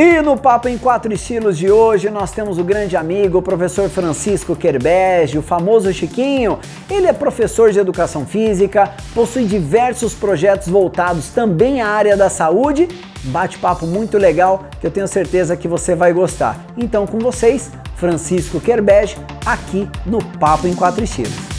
E no Papo em Quatro Estilos de hoje nós temos o grande amigo, o professor Francisco Kerbege, o famoso Chiquinho. Ele é professor de educação física, possui diversos projetos voltados também à área da saúde. Bate-papo muito legal que eu tenho certeza que você vai gostar. Então com vocês, Francisco Kerbege, aqui no Papo em Quatro Estilos.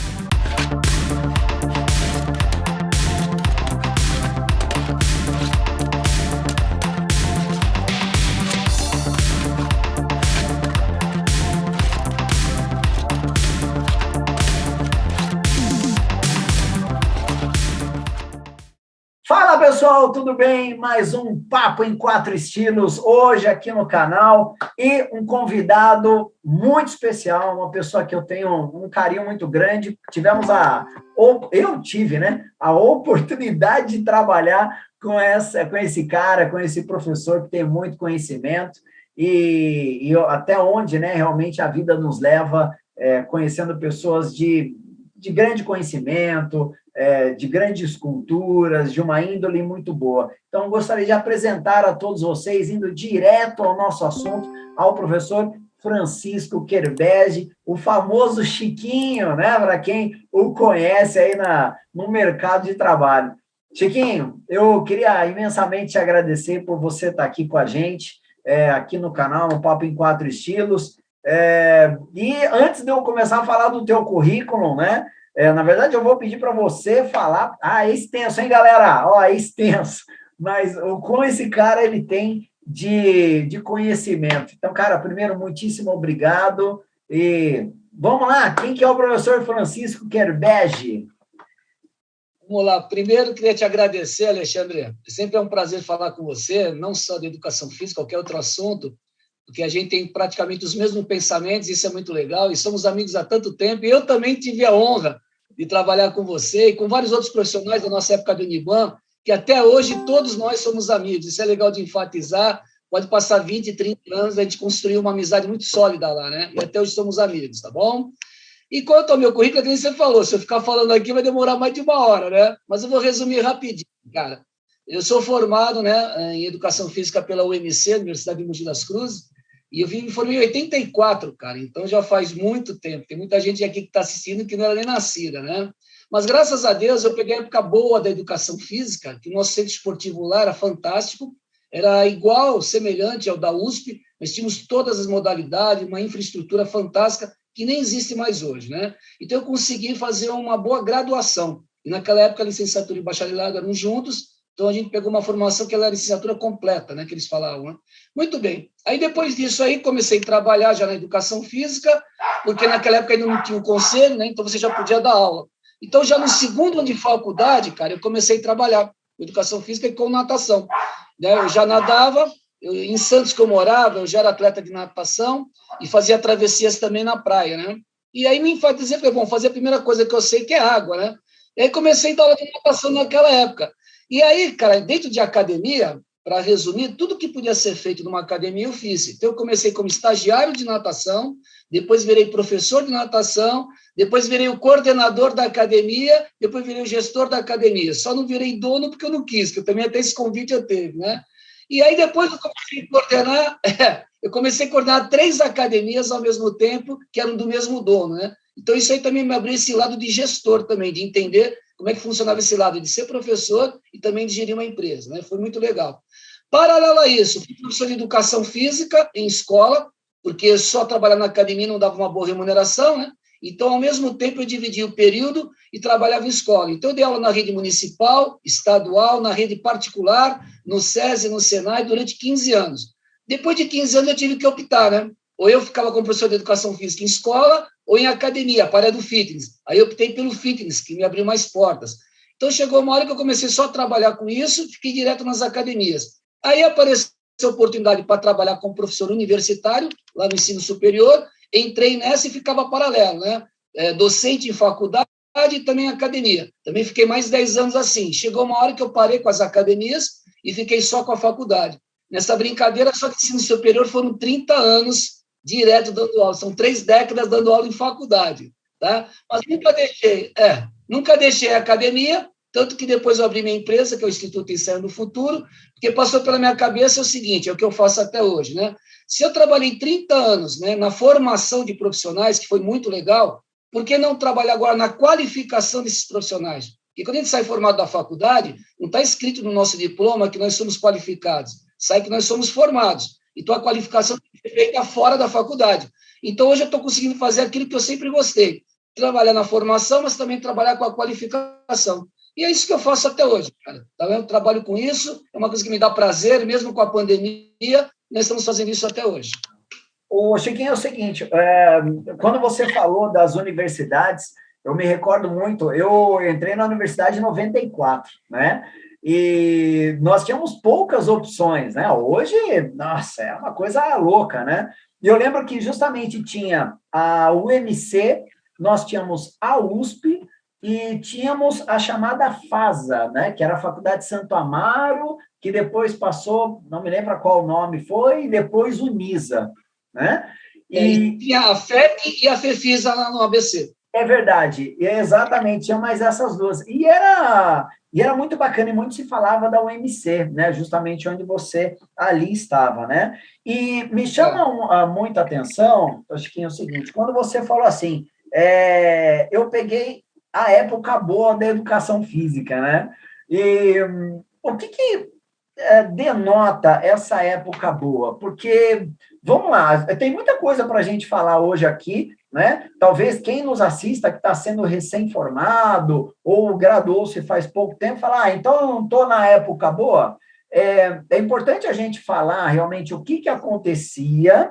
Fala pessoal, tudo bem? Mais um Papo em Quatro Estilos hoje aqui no canal e um convidado muito especial, uma pessoa que eu tenho um carinho muito grande. Eu tive, a oportunidade de trabalhar com esse cara, com esse professor que tem muito conhecimento e até onde, realmente a vida nos leva, conhecendo pessoas de grande conhecimento, de grandes culturas, de uma índole muito boa. Então, gostaria de apresentar a todos vocês, indo direto ao nosso assunto, ao professor Francisco Kerbege, o famoso Chiquinho, para quem o conhece aí no mercado de trabalho. Chiquinho, eu queria imensamente te agradecer por você estar aqui com a gente, aqui no canal, no Papo em Quatro Estilos. E antes de eu começar a falar do teu currículo, na verdade, eu vou pedir para você falar. É extenso, hein, galera? É extenso. Mas como esse cara ele tem de conhecimento. Então, cara, primeiro, muitíssimo obrigado. E vamos lá, quem que é o professor Francisco Kerbege? Vamos lá. Primeiro, queria te agradecer, Alexandre. Sempre é um prazer falar com você, não só de educação física, qualquer outro assunto, porque a gente tem praticamente os mesmos pensamentos, isso é muito legal, e somos amigos há tanto tempo, e eu também tive a honra de trabalhar com você e com vários outros profissionais da nossa época do Uniban, que até hoje todos nós somos amigos, isso é legal de enfatizar, pode passar 20, 30 anos, a gente construiu uma amizade muito sólida lá, e até hoje somos amigos, tá bom? E quanto ao meu currículo, como você falou, se eu ficar falando aqui vai demorar mais de uma hora, mas eu vou resumir rapidinho, cara. Eu sou formado, em Educação Física pela UMC, Universidade de Mogi das Cruzes, e eu me formei em 84, cara, então já faz muito tempo. Tem muita gente aqui que está assistindo que não era nem nascida, Mas, graças a Deus, eu peguei a época boa da educação física, que o nosso centro esportivo lá era fantástico, era igual, semelhante ao da USP, nós tínhamos todas as modalidades, uma infraestrutura fantástica que nem existe mais hoje, Então, eu consegui fazer uma boa graduação. E, naquela época, a licenciatura e o bacharelado eram juntos, então, a gente pegou uma formação que era a licenciatura completa, que eles falavam. Muito bem. Aí, depois disso, comecei a trabalhar já na educação física, porque naquela época ainda não tinha um conselho, então você já podia dar aula. Então, já no segundo ano de faculdade, cara, eu comecei a trabalhar com educação física e com natação. Eu já nadava, em Santos que eu morava, eu já era atleta de natação e fazia travessias também na praia, E aí me enfatizei, falei, bom, fazer a primeira coisa que eu sei, que é água, E aí comecei a dar aula de natação naquela época. E aí, cara, dentro de academia, para resumir, tudo que podia ser feito numa academia eu fiz. Então, eu comecei como estagiário de natação, depois virei professor de natação, depois virei o coordenador da academia, depois virei o gestor da academia. Só não virei dono porque eu não quis, que eu também até esse convite eu teve, E aí, depois eu comecei a coordenar 3 academias ao mesmo tempo, que eram do mesmo dono, Então, isso aí também me abriu esse lado de gestor também, de entender como é que funcionava esse lado de ser professor e também de gerir uma empresa, Foi muito legal. Paralelo a isso, fui professor de educação física em escola, porque só trabalhar na academia não dava uma boa remuneração, Então, ao mesmo tempo, eu dividia o período e trabalhava em escola. Então, eu dei aula na rede municipal, estadual, na rede particular, no SESI, no SENAI, durante 15 anos. Depois de 15 anos, eu tive que optar, Ou eu ficava como professor de educação física em escola ou em academia, para a área do fitness. Aí eu optei pelo fitness, que me abriu mais portas. Então, chegou uma hora que eu comecei só a trabalhar com isso, fiquei direto nas academias. Aí apareceu a oportunidade para trabalhar como professor universitário, lá no ensino superior, entrei nessa e ficava paralelo, docente em faculdade e também academia. Também fiquei mais 10 anos assim. Chegou uma hora que eu parei com as academias e fiquei só com a faculdade. Nessa brincadeira, só que ensino superior foram 30 anos direto dando aula. São 3 décadas dando aula em faculdade, tá? Mas nunca deixei a academia Tanto que depois eu abri minha empresa, que é o Instituto Ensaio no Futuro, porque passou pela minha cabeça o seguinte, é o que eu faço até hoje, né? Se eu trabalhei 30 anos, né, na formação de profissionais, que foi muito legal, por que não trabalhar agora na qualificação desses profissionais? Porque quando a gente sai formado da faculdade, não está escrito no nosso diploma que nós somos qualificados, sai que nós somos formados. Então, a qualificação tem que ser feita fora da faculdade. Então, hoje eu estou conseguindo fazer aquilo que eu sempre gostei, trabalhar na formação, mas também trabalhar com a qualificação. E é isso que eu faço até hoje, cara. Eu trabalho com isso, é uma coisa que me dá prazer, mesmo com a pandemia, nós estamos fazendo isso até hoje. O Chiquinho, é o seguinte, quando você falou das universidades, eu me recordo muito, eu entrei na universidade em 94, né? E nós tínhamos poucas opções, né? Hoje, nossa, é uma coisa louca, né? E eu lembro que justamente tinha a UMC, nós tínhamos a USP, e tínhamos a chamada FASA, né, que era a Faculdade Santo Amaro, que depois passou, não me lembro qual nome foi, e depois Unisa, né? E tinha a FEC e a FEFISA lá no ABC. É verdade, exatamente, tinha mais essas duas. E era muito bacana, e muito se falava da UMC, né, justamente onde você ali estava, né? E me chama muita atenção, acho que é o seguinte, quando você falou assim, eu peguei a época boa da educação física, né? E o que denota essa época boa? Porque, vamos lá, tem muita coisa para a gente falar hoje aqui, né? Talvez quem nos assista, que está sendo recém-formado ou graduou-se faz pouco tempo, falar, então eu não estou na época boa. É importante a gente falar realmente o que acontecia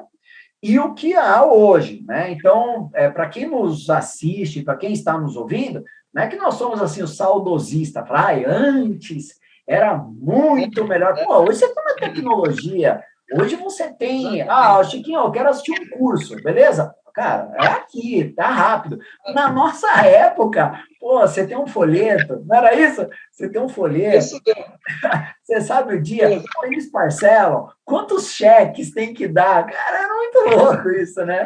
e o que há hoje, né? Então, para quem nos assiste, para quem está nos ouvindo, não é que nós somos assim os saudosistas, antes era muito melhor. Pô, hoje você tem uma tecnologia, hoje você tem, Chiquinho, eu quero assistir um curso, beleza? Cara, é aqui, tá rápido. Na nossa época, pô, você tem um folheto, não era isso? Você tem um folheto. Isso mesmo. Você sabe o dia, eles parcelam, quantos cheques tem que dar? Cara, é muito louco isso, né?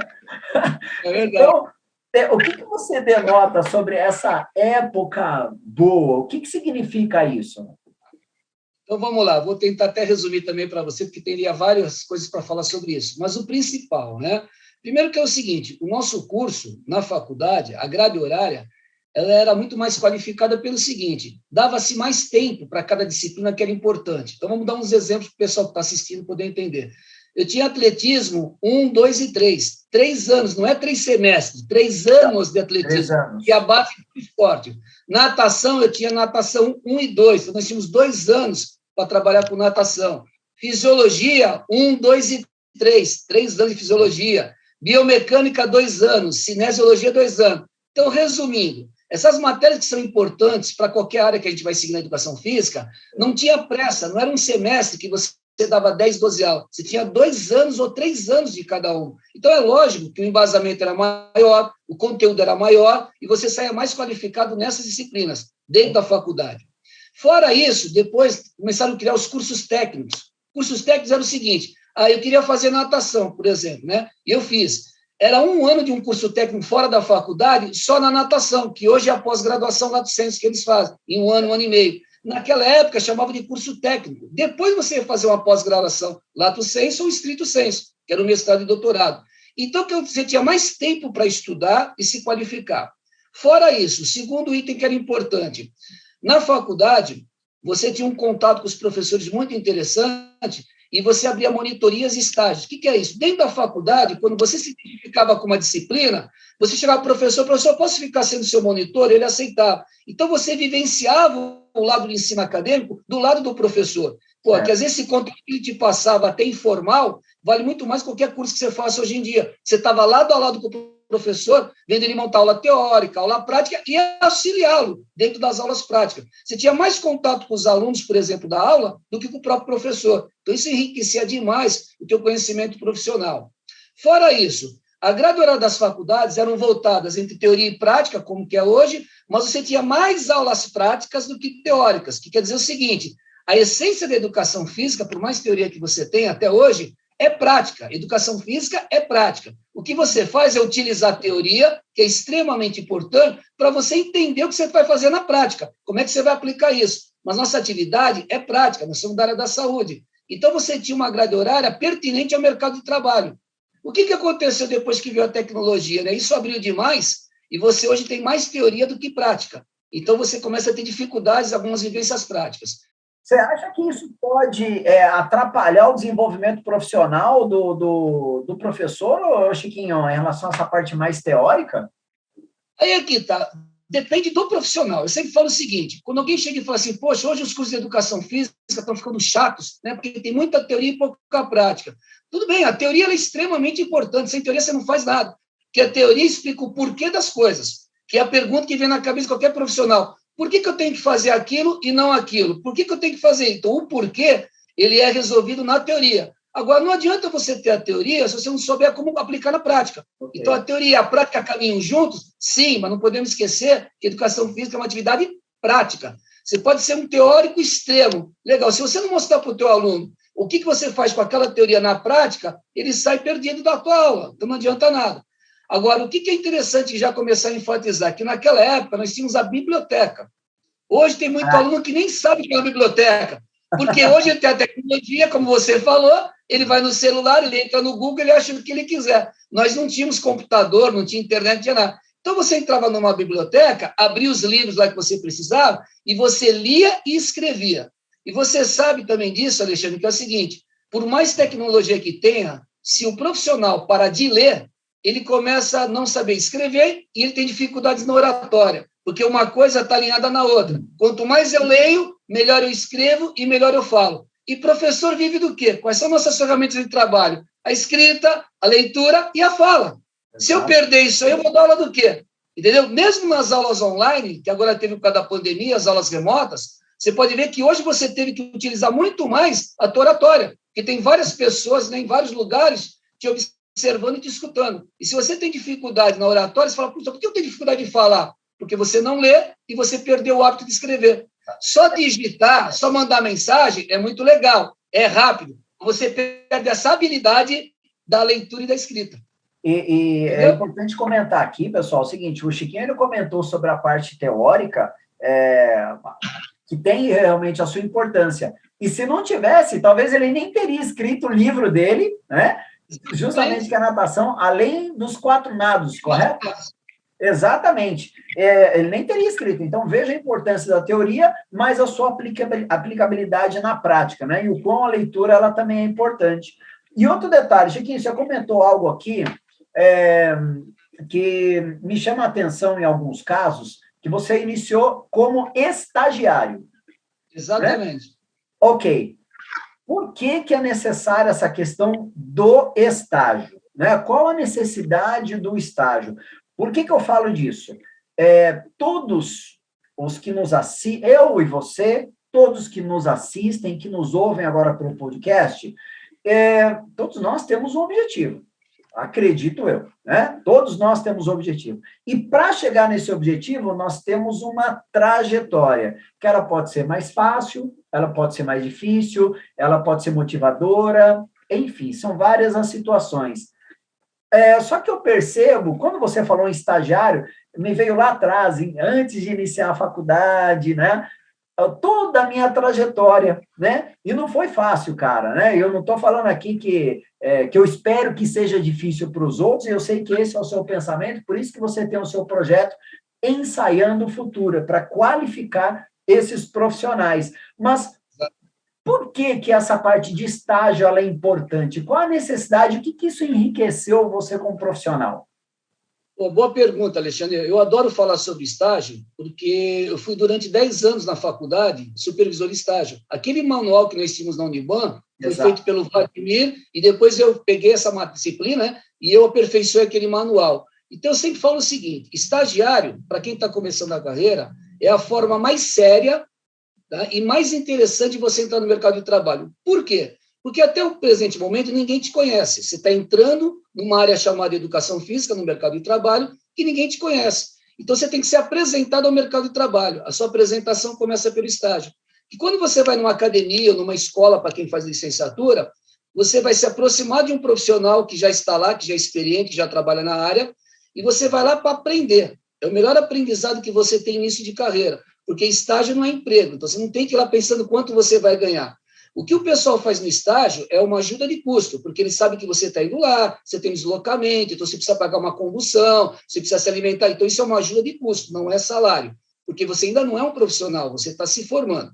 É verdade. Então, o que você denota sobre essa época boa? O que significa isso? Então, vamos lá, vou tentar até resumir também para você, porque teria várias coisas para falar sobre isso. Mas o principal, né? Primeiro que é o seguinte, o nosso curso na faculdade, a grade horária, ela era muito mais qualificada pelo seguinte, dava-se mais tempo para cada disciplina que era importante. Então, vamos dar uns exemplos para o pessoal que está assistindo poder entender. Eu tinha atletismo 1, 2 e 3. 3 anos, não é 3 semestres, 3 anos de atletismo, que é a base do esporte. Natação, eu tinha natação 1 e 2, então nós tínhamos 2 anos para trabalhar com natação. Fisiologia, 1, 2 e 3, 3 anos de fisiologia. Biomecânica, 2 anos. Cinesiologia, 2 anos. Então, resumindo, essas matérias que são importantes para qualquer área que a gente vai seguir na educação física, não tinha pressa, não era um semestre que você dava 10, 12 aulas, você tinha 2 anos ou 3 anos de cada um. Então, é lógico que o embasamento era maior, o conteúdo era maior, e você saia mais qualificado nessas disciplinas, dentro da faculdade. Fora isso, depois começaram a criar os cursos técnicos. Cursos técnicos eram o seguinte, eu queria fazer natação, por exemplo, né? E eu fiz. Era 1 ano de um curso técnico fora da faculdade, só na natação, que hoje é a pós-graduação Lato Sensu que eles fazem, em 1 ano, 1 ano e meio. Naquela época, chamava de curso técnico. Depois você ia fazer uma pós-graduação Lato Sensu ou Stricto Sensu, que era o mestrado e doutorado. Então, você tinha mais tempo para estudar e se qualificar. Fora isso, o segundo item que era importante, na faculdade, você tinha um contato com os professores muito interessante e você abria monitorias e estágios. O que é isso? Dentro da faculdade, quando você se identificava com uma disciplina, você chegava para o professor, posso ficar sendo seu monitor? Ele aceitava. Então, você vivenciava o lado do ensino acadêmico do lado do professor. Que às vezes esse conteúdo que ele te passava até informal vale muito mais que qualquer curso que você faça hoje em dia. Você estava lado a lado com o professor, vendo ele montar aula teórica, aula prática, e auxiliá-lo dentro das aulas práticas. Você tinha mais contato com os alunos, por exemplo, da aula, do que com o próprio professor. Então, isso enriquecia demais o teu conhecimento profissional. Fora isso, a grade horária das faculdades eram voltadas entre teoria e prática, como que é hoje, mas você tinha mais aulas práticas do que teóricas, que quer dizer o seguinte, a essência da educação física, por mais teoria que você tenha até hoje, é prática. Educação física é prática. O que você faz é utilizar a teoria, que é extremamente importante, para você entender o que você vai fazer na prática. Como é que você vai aplicar isso? Mas nossa atividade é prática, nós somos da área da saúde. Então, você tinha uma grade horária pertinente ao mercado de trabalho. O que aconteceu depois que veio a tecnologia? Né? Isso abriu demais e você hoje tem mais teoria do que prática. Então, você começa a ter dificuldades, algumas vivências práticas. Você acha que isso pode atrapalhar o desenvolvimento profissional do professor, Chiquinho, em relação a essa parte mais teórica? Aí aqui tá. Depende do profissional. Eu sempre falo o seguinte, quando alguém chega e fala assim, poxa, hoje os cursos de educação física estão ficando chatos, né? Porque tem muita teoria e pouca prática. Tudo bem, a teoria é extremamente importante, sem teoria você não faz nada. Porque a teoria explica o porquê das coisas, que é a pergunta que vem na cabeça de qualquer profissional. Por que eu tenho que fazer aquilo e não aquilo? Por que eu tenho que fazer? Então, o porquê, ele é resolvido na teoria. Agora, não adianta você ter a teoria se você não souber como aplicar na prática. Okay. Então, a teoria e a prática caminham juntos? Sim, mas não podemos esquecer que a educação física é uma atividade prática. Você pode ser um teórico extremo. Legal, se você não mostrar para o teu aluno o que você faz com aquela teoria na prática, ele sai perdido da tua aula, então não adianta nada. Agora, o que é interessante já começar a enfatizar? Que naquela época nós tínhamos a biblioteca. Hoje tem muito aluno que nem sabe o que é uma biblioteca, porque hoje tem a tecnologia, como você falou, ele vai no celular, ele entra no Google, ele acha o que ele quiser. Nós não tínhamos computador, não tinha internet, não tinha nada. Então, você entrava numa biblioteca, abria os livros lá que você precisava, e você lia e escrevia. E você sabe também disso, Alexandre, que é o seguinte, por mais tecnologia que tenha, se o profissional parar de ler, ele começa a não saber escrever e ele tem dificuldades na oratória, porque uma coisa está alinhada na outra. Quanto mais eu leio, melhor eu escrevo e melhor eu falo. E professor vive do quê? Quais são nossas ferramentas de trabalho? A escrita, a leitura e a fala. Se eu perder isso aí, eu vou dar aula do quê? Entendeu? Mesmo nas aulas online, que agora teve por causa da pandemia, as aulas remotas, você pode ver que hoje você teve que utilizar muito mais a tua oratória, porque tem várias pessoas, né, em vários lugares te observando e te escutando. E se você tem dificuldade na oratória, você fala, por que eu tenho dificuldade de falar? Porque você não lê e você perdeu o hábito de escrever. Só digitar, só mandar mensagem é muito legal, é rápido. Você perde essa habilidade da leitura e da escrita. E é importante comentar aqui, pessoal, o seguinte, o Chiquinho ele comentou sobre a parte teórica, que tem realmente a sua importância. E se não tivesse, talvez ele nem teria escrito o livro dele, né? Justamente que a natação, além dos 4 nados, correto? Exatamente. Ele nem teria escrito. Então, veja a importância da teoria, mas a sua aplicabilidade na prática, né? E o quão a leitura ela também é importante. E outro detalhe, Chiquinho, você comentou algo aqui que me chama a atenção em alguns casos, que você iniciou como estagiário. Exatamente. Né? Ok. Por que é necessária essa questão do estágio? Né? Qual a necessidade do estágio? Por que eu falo disso? Todos os que nos assistem, eu e você, todos que nos assistem, que nos ouvem agora pelo podcast, todos nós temos um objetivo, acredito eu, né? Todos nós temos um objetivo. E para chegar nesse objetivo, nós temos uma trajetória, que ela pode ser mais fácil, ela pode ser mais difícil, ela pode ser motivadora, enfim, são várias as situações. Só que eu percebo, quando você falou em estagiário, me veio lá atrás, antes de iniciar a faculdade, né? Toda a minha trajetória, né? E não foi fácil, cara, né? Eu não estou falando aqui que eu espero que seja difícil para os outros, eu sei que esse é o seu pensamento, por isso que você tem o seu projeto Ensaiando o Futuro, para qualificar esses profissionais. Mas por que essa parte de estágio ela é importante? Qual a necessidade? O que isso enriqueceu você como profissional? Boa pergunta, Alexandre. Eu adoro falar sobre estágio, porque eu fui durante 10 anos na faculdade supervisor de estágio. Aquele manual que nós tínhamos na Uniban foi feito pelo Vladimir, e depois eu peguei essa disciplina, né, e eu aperfeiçoei aquele manual. Então, eu sempre falo o seguinte, estagiário, para quem está começando a carreira, é a forma mais séria, tá, e mais interessante de você entrar no mercado de trabalho. Por quê? Porque até o presente momento ninguém te conhece. Você está entrando numa área chamada educação física, no mercado de trabalho, que ninguém te conhece. Então, você tem que ser apresentado ao mercado de trabalho. A sua apresentação começa pelo estágio. E quando você vai numa academia ou numa escola, para quem faz licenciatura, você vai se aproximar de um profissional que já está lá, que já é experiente, que já trabalha na área, e você vai lá para aprender. É o melhor aprendizado que você tem no início de carreira, porque estágio não é emprego, então você não tem que ir lá pensando quanto você vai ganhar. O que o pessoal faz no estágio é uma ajuda de custo, porque eles sabem que você está indo lá, você tem deslocamento, então você precisa pagar uma condução, você precisa se alimentar, então isso é uma ajuda de custo, não é salário, porque você ainda não é um profissional, você está se formando.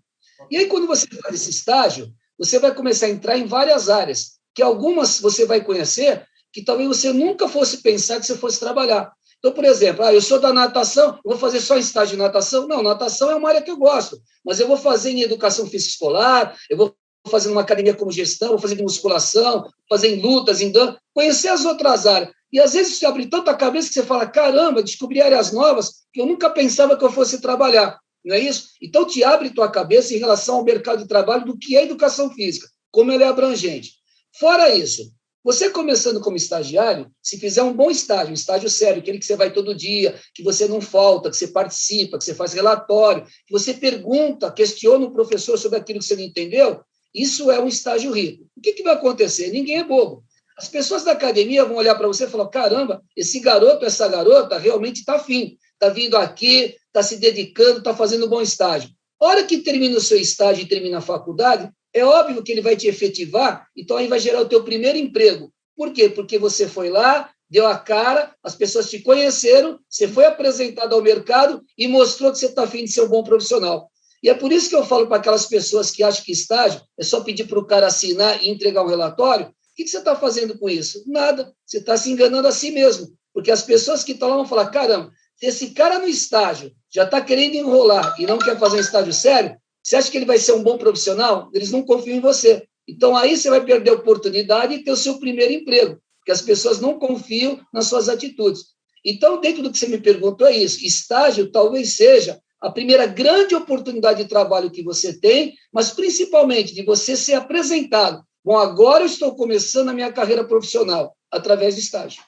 E aí, quando você faz esse estágio, você vai começar a entrar em várias áreas, que algumas você vai conhecer, que talvez você nunca fosse pensar que você fosse trabalhar. Então, por exemplo, eu sou da natação, eu vou fazer só estágio de natação? Não, natação é uma área que eu gosto, mas eu vou fazer em educação física escolar, eu vou fazer numa academia como gestão, vou fazer em musculação, fazer em lutas, em dança, conhecer as outras áreas. E, às vezes, você abre tanta cabeça que você fala, caramba, descobri áreas novas que eu nunca pensava que eu fosse trabalhar. Não é isso? Então, te abre tua cabeça em relação ao mercado de trabalho do que é educação física, como ela é abrangente. Fora isso, você começando como estagiário, se fizer um bom estágio, um estágio sério, aquele que você vai todo dia, que você não falta, que você participa, que você faz relatório, que você pergunta, questiona o professor sobre aquilo que você não entendeu, isso é um estágio rico. O que vai acontecer? Ninguém é bobo. As pessoas da academia vão olhar para você e falar, caramba, esse garoto, essa garota realmente está afim, está vindo aqui, está se dedicando, está fazendo um bom estágio. A hora que termina o seu estágio e termina a faculdade, é óbvio que ele vai te efetivar, então aí vai gerar o teu primeiro emprego. Por quê? Porque você foi lá, deu a cara, as pessoas te conheceram, você foi apresentado ao mercado e mostrou que você está afim de ser um bom profissional. E é por isso que eu falo para aquelas pessoas que acham que estágio é só pedir para o cara assinar e entregar um relatório. O que você está fazendo com isso? Nada. Você está se enganando a si mesmo. Porque as pessoas que estão lá vão falar, caramba, se esse cara no estágio já está querendo enrolar e não quer fazer um estágio sério, você acha que ele vai ser um bom profissional? Eles não confiam em você. Então, aí você vai perder a oportunidade de ter o seu primeiro emprego, porque as pessoas não confiam nas suas atitudes. Então, dentro do que você me perguntou, é isso. Estágio talvez seja a primeira grande oportunidade de trabalho que você tem, mas principalmente de você ser apresentado. Bom, agora eu estou começando a minha carreira profissional, através do estágio.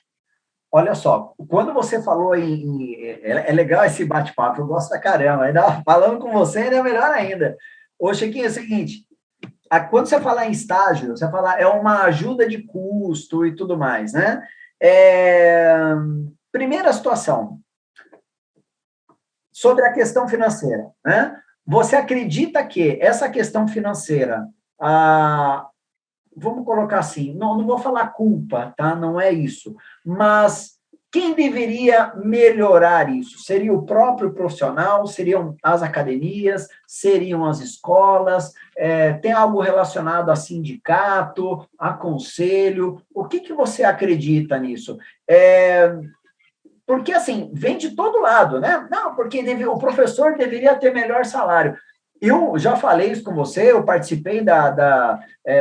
Olha só, quando você falou é legal esse bate-papo, eu gosto da caramba, ainda falando com você ainda é melhor ainda. Ô, Chiquinho, é o seguinte, quando você falar em estágio, você fala é uma ajuda de custo e tudo mais, né? Primeira situação, sobre a questão financeira, né? Você acredita que essa questão financeira, vamos colocar assim, não vou falar culpa, tá? Não é isso, mas quem deveria melhorar isso? Seria o próprio profissional? Seriam as academias? Seriam as escolas? Tem algo relacionado a sindicato, a conselho? O que você acredita nisso? Porque, assim, vem de todo lado, né? Não, porque o professor deveria ter melhor salário. Eu já falei isso com você, eu participei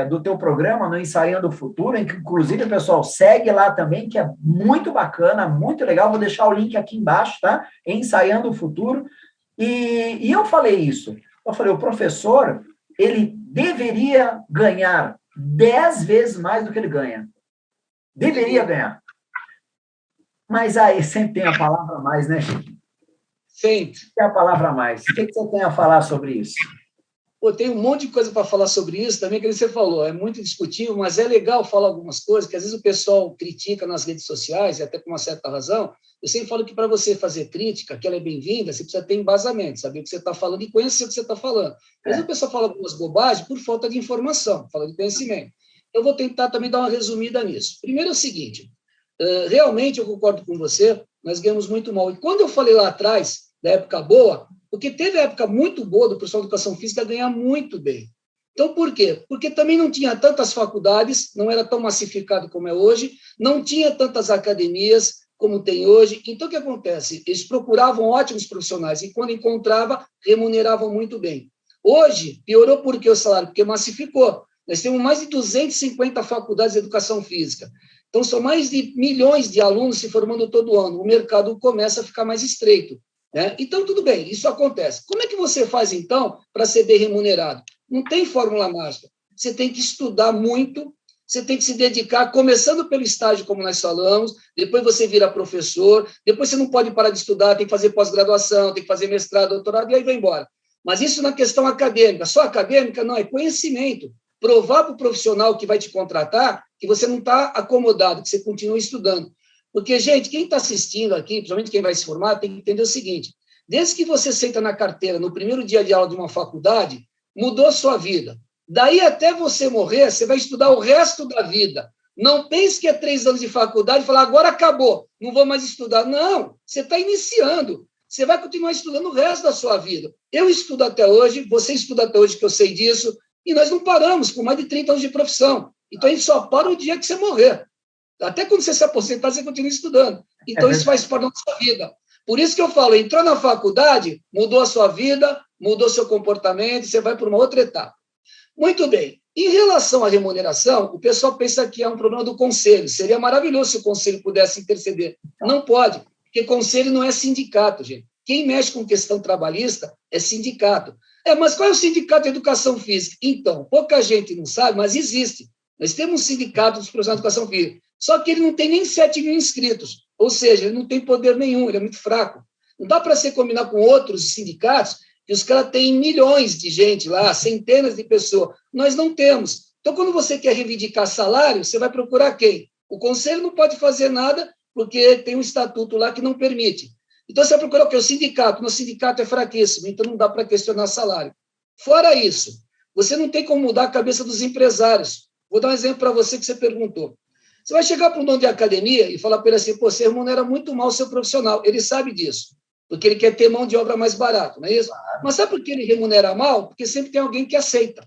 do teu programa no Ensaiando o Futuro, em que, inclusive, o pessoal segue lá também, que é muito bacana, muito legal. Vou deixar o link aqui embaixo, tá? Ensaiando o Futuro. E eu falei isso. Eu falei, o professor, ele deveria ganhar 10 vezes mais do que ele ganha. Deveria ganhar. Mas aí sempre tem a palavra a mais, né, Chiquinho? Sempre. Tem a palavra a mais. O que você tem a falar sobre isso? Tem um monte de coisa para falar sobre isso também, que você falou, é muito discutível, mas é legal falar algumas coisas, que às vezes o pessoal critica nas redes sociais, e até com uma certa razão. Eu sempre falo que para você fazer crítica, que ela é bem-vinda, você precisa ter embasamento, saber o que você está falando e conhecer o que você está falando. Às vezes o pessoal fala algumas bobagens por falta de informação, falta de conhecimento. Eu vou tentar também dar uma resumida nisso. Primeiro é o seguinte, realmente eu concordo com você, nós ganhamos muito mal. E quando eu falei lá atrás, da época boa, porque teve a época muito boa do pessoal de educação física ganhar muito bem. Então, por quê? Porque também não tinha tantas faculdades, não era tão massificado como é hoje, não tinha tantas academias como tem hoje. Então, o que acontece? Eles procuravam ótimos profissionais e, quando encontrava, remuneravam muito bem. Hoje, piorou por que o salário? Porque massificou. Nós temos mais de 250 faculdades de educação física. Então, são mais de milhões de alunos se formando todo ano. O mercado começa a ficar mais estreito, né? Então, tudo bem, isso acontece. Como é que você faz, então, para ser bem remunerado? Não tem fórmula mágica. Você tem que estudar muito, você tem que se dedicar, começando pelo estágio, como nós falamos, depois você vira professor, depois você não pode parar de estudar, tem que fazer pós-graduação, tem que fazer mestrado, doutorado, e aí vai embora. Mas isso na questão acadêmica. Só acadêmica? Não, é conhecimento. provar para o profissional que vai te contratar que você não está acomodado, que você continua estudando. Porque, gente, quem está assistindo aqui, principalmente quem vai se formar, tem que entender o seguinte: desde que você senta na carteira no primeiro dia de aula de uma faculdade, mudou sua vida. Daí até você morrer, você vai estudar o resto da vida. Não pense que é 3 anos de faculdade e falar, agora acabou, não vou mais estudar. Não, você está iniciando. Você vai continuar estudando o resto da sua vida. Eu estudo até hoje, você estuda até hoje, que eu sei disso, e nós não paramos com mais de 30 anos de profissão. Então, a gente só para o dia que você morrer. Até quando você se aposentar, você continua estudando. Então, isso faz parte da sua vida. Por isso que eu falo, entrou na faculdade, mudou a sua vida, mudou seu comportamento, você vai para uma outra etapa. Muito bem. Em relação à remuneração, o pessoal pensa que é um problema do conselho. Seria maravilhoso se o conselho pudesse interceder. Não pode, porque conselho não é sindicato, gente. Quem mexe com questão trabalhista é sindicato. Mas qual é o sindicato de educação física? Então, pouca gente não sabe, mas existe. Nós temos um sindicato dos profissionais de educação física, só que ele não tem nem 7 mil inscritos, ou seja, ele não tem poder nenhum, ele é muito fraco. Não dá para se combinar com outros sindicatos, que os caras têm milhões de gente lá, centenas de pessoas. Nós não temos. Então, quando você quer reivindicar salário, você vai procurar quem? O conselho não pode fazer nada, porque tem um estatuto lá que não permite. Então, você vai procurar o quê? O sindicato. No sindicato é fraquíssimo, então não dá para questionar salário. Fora isso, você não tem como mudar a cabeça dos empresários. Vou dar um exemplo para você que você perguntou. Você vai chegar para um dono de academia e falar para ele assim, pô, você remunera muito mal o seu profissional. Ele sabe disso, porque ele quer ter mão de obra mais barata, não é isso? Mas sabe por que ele remunera mal? Porque sempre tem alguém que aceita.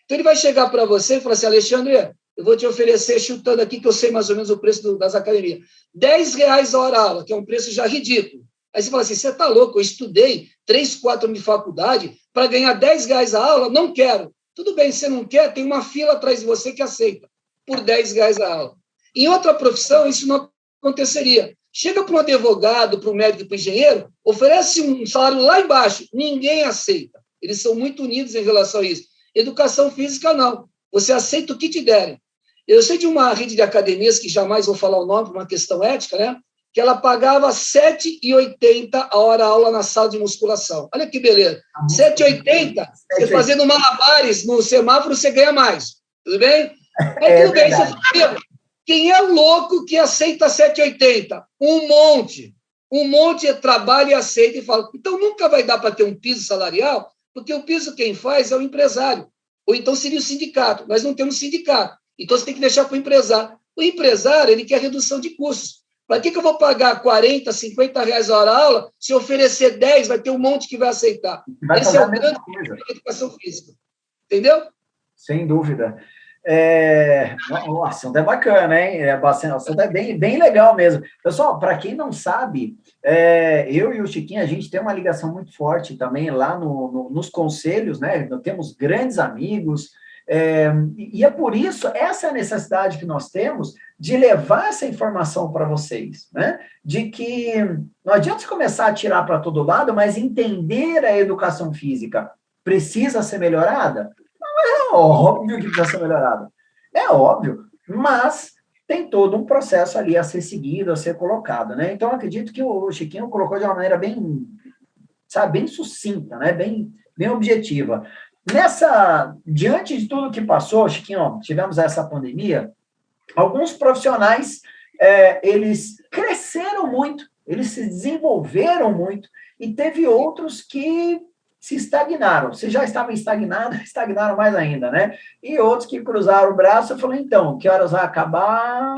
Então, ele vai chegar para você e falar assim, Alexandre, eu vou te oferecer, chutando aqui, que eu sei mais ou menos o preço das academias, R$10 a hora aula, que é um preço já ridículo. Aí você fala assim, você está louco, eu estudei 3, 4 anos de faculdade para ganhar R$10 a aula? Não quero. Tudo bem, você não quer, tem uma fila atrás de você que aceita, por R$10 a aula. Em outra profissão, isso não aconteceria. Chega para um advogado, para um médico, para um engenheiro, oferece um salário lá embaixo, ninguém aceita. Eles são muito unidos em relação a isso. Educação física, não. Você aceita o que te derem. Eu sei de uma rede de academias, que jamais vou falar o nome por uma questão ética, né? Que ela pagava R$7,80 a hora aula na sala de musculação. Olha que beleza. R$7,80, você fazendo malabares no semáforo, você ganha mais. Tudo bem? Aí tudo bem, você fala, quem é o louco que aceita R$7,80? Um monte. Um monte trabalha e aceita e fala, então nunca vai dar para ter um piso salarial, porque o piso quem faz é o empresário. Ou então seria o sindicato. Nós não temos sindicato. Então você tem que deixar para o empresário. O empresário, ele quer redução de custos. Para que eu vou pagar R$40, R$50 a hora aula, se oferecer 10, vai ter um monte que vai aceitar. Esse é o grande problema da educação física. Entendeu? Sem dúvida. O assunto é bacana, hein? O assunto é bem legal mesmo. Pessoal, para quem não sabe, eu e o Chiquinho, a gente tem uma ligação muito forte também lá nos conselhos, né? Nós temos grandes amigos, e é por isso, essa é a necessidade que nós temos de levar essa informação para vocês, né? De que não adianta você começar a tirar para todo lado, mas entender a educação física precisa ser melhorada? É óbvio que precisa ser melhorado. É óbvio, mas tem todo um processo ali a ser seguido, a ser colocado, né? Então, acredito que o Chiquinho colocou de uma maneira bem, sabe, bem sucinta, né? Bem objetiva. Diante de tudo que passou, Chiquinho, tivemos essa pandemia, alguns profissionais, eles cresceram muito, eles se desenvolveram muito, e teve outros que se estagnaram. Se já estavam estagnados, estagnaram mais ainda, né? E outros que cruzaram o braço e falaram, então, que horas vai acabar?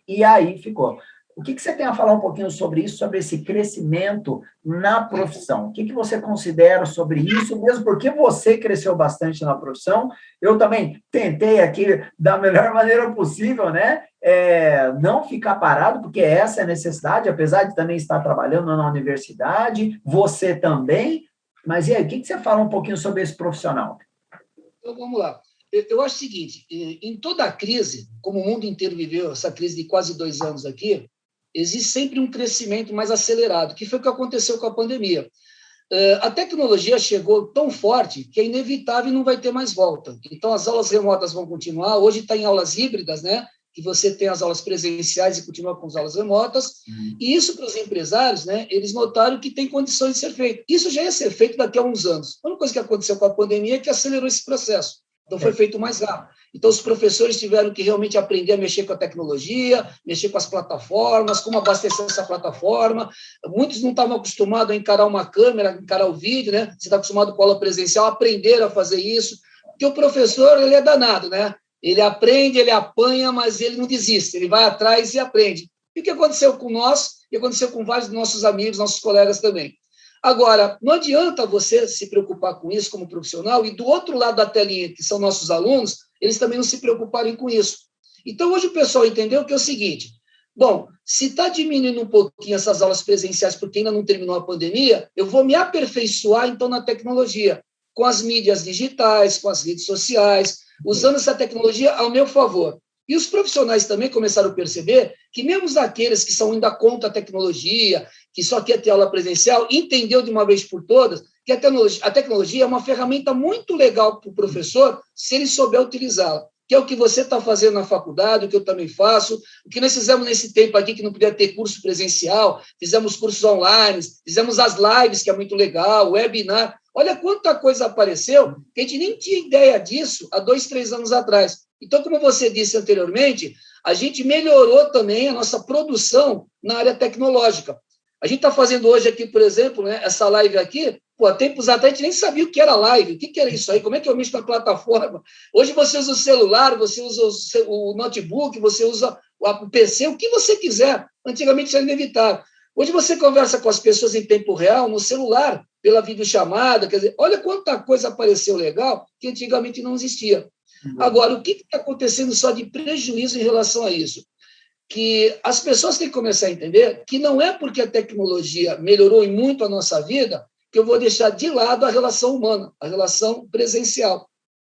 E aí ficou. O que você tem a falar um pouquinho sobre isso, sobre esse crescimento na profissão? O que você considera sobre isso, mesmo porque você cresceu bastante na profissão? Eu também tentei aqui, da melhor maneira possível, né? Não ficar parado, porque essa é a necessidade, apesar de também estar trabalhando na universidade, você também. Mas e aí, o que você fala um pouquinho sobre esse profissional? Então, vamos lá. Eu acho o seguinte, em toda a crise, como o mundo inteiro viveu essa crise de quase 2 anos aqui, existe sempre um crescimento mais acelerado, que foi o que aconteceu com a pandemia. A tecnologia chegou tão forte que é inevitável e não vai ter mais volta. Então, as aulas remotas vão continuar. Hoje está em aulas híbridas, né? Que você tem as aulas presenciais e continua com as aulas remotas. E isso, para os empresários, né? Eles notaram que tem condições de ser feito. Isso já ia ser feito daqui a uns anos. A única coisa que aconteceu com a pandemia é que acelerou esse processo. Então, foi feito mais rápido. Então, os professores tiveram que realmente aprender a mexer com a tecnologia, mexer com as plataformas, como abastecer essa plataforma. Muitos não estavam acostumados a encarar uma câmera, encarar o vídeo, né? Você está acostumado com aula presencial, aprenderam a fazer isso. Porque o professor, ele é danado, né? Ele aprende, ele apanha, mas ele não desiste. Ele vai atrás e aprende. E o que aconteceu com nós, e aconteceu com vários dos nossos amigos, nossos colegas também. Agora, não adianta você se preocupar com isso como profissional e do outro lado da telinha, que são nossos alunos, eles também não se preocuparem com isso. Então, hoje o pessoal entendeu que é o seguinte, bom, se está diminuindo um pouquinho essas aulas presenciais porque ainda não terminou a pandemia, eu vou me aperfeiçoar, então, na tecnologia, com as mídias digitais, com as redes sociais, usando essa tecnologia ao meu favor. E os profissionais também começaram a perceber que mesmo aqueles que são ainda contra a tecnologia, que só quer ter aula presencial, entendeu de uma vez por todas que a tecnologia é uma ferramenta muito legal para o professor se ele souber utilizá-la, que é o que você está fazendo na faculdade, o que eu também faço, o que nós fizemos nesse tempo aqui que não podia ter curso presencial, fizemos cursos online, fizemos as lives, que é muito legal, webinar. Olha quanta coisa apareceu que a gente nem tinha ideia disso há 2, 3 anos atrás. Então, como você disse anteriormente, a gente melhorou também a nossa produção na área tecnológica. A gente está fazendo hoje aqui, por exemplo, né, essa live aqui, há tempos atrás a gente nem sabia o que era live, o que era isso aí, como é que eu mexo na plataforma. Hoje você usa o celular, você usa o notebook, você usa o PC, o que você quiser. Antigamente isso era inevitável. Hoje você conversa com as pessoas em tempo real, no celular, pela videochamada, quer dizer, olha quanta coisa apareceu legal que antigamente não existia. Agora, o que está acontecendo só de prejuízo em relação a isso? Que as pessoas têm que começar a entender que não é porque a tecnologia melhorou muito a nossa vida que eu vou deixar de lado a relação humana, a relação presencial.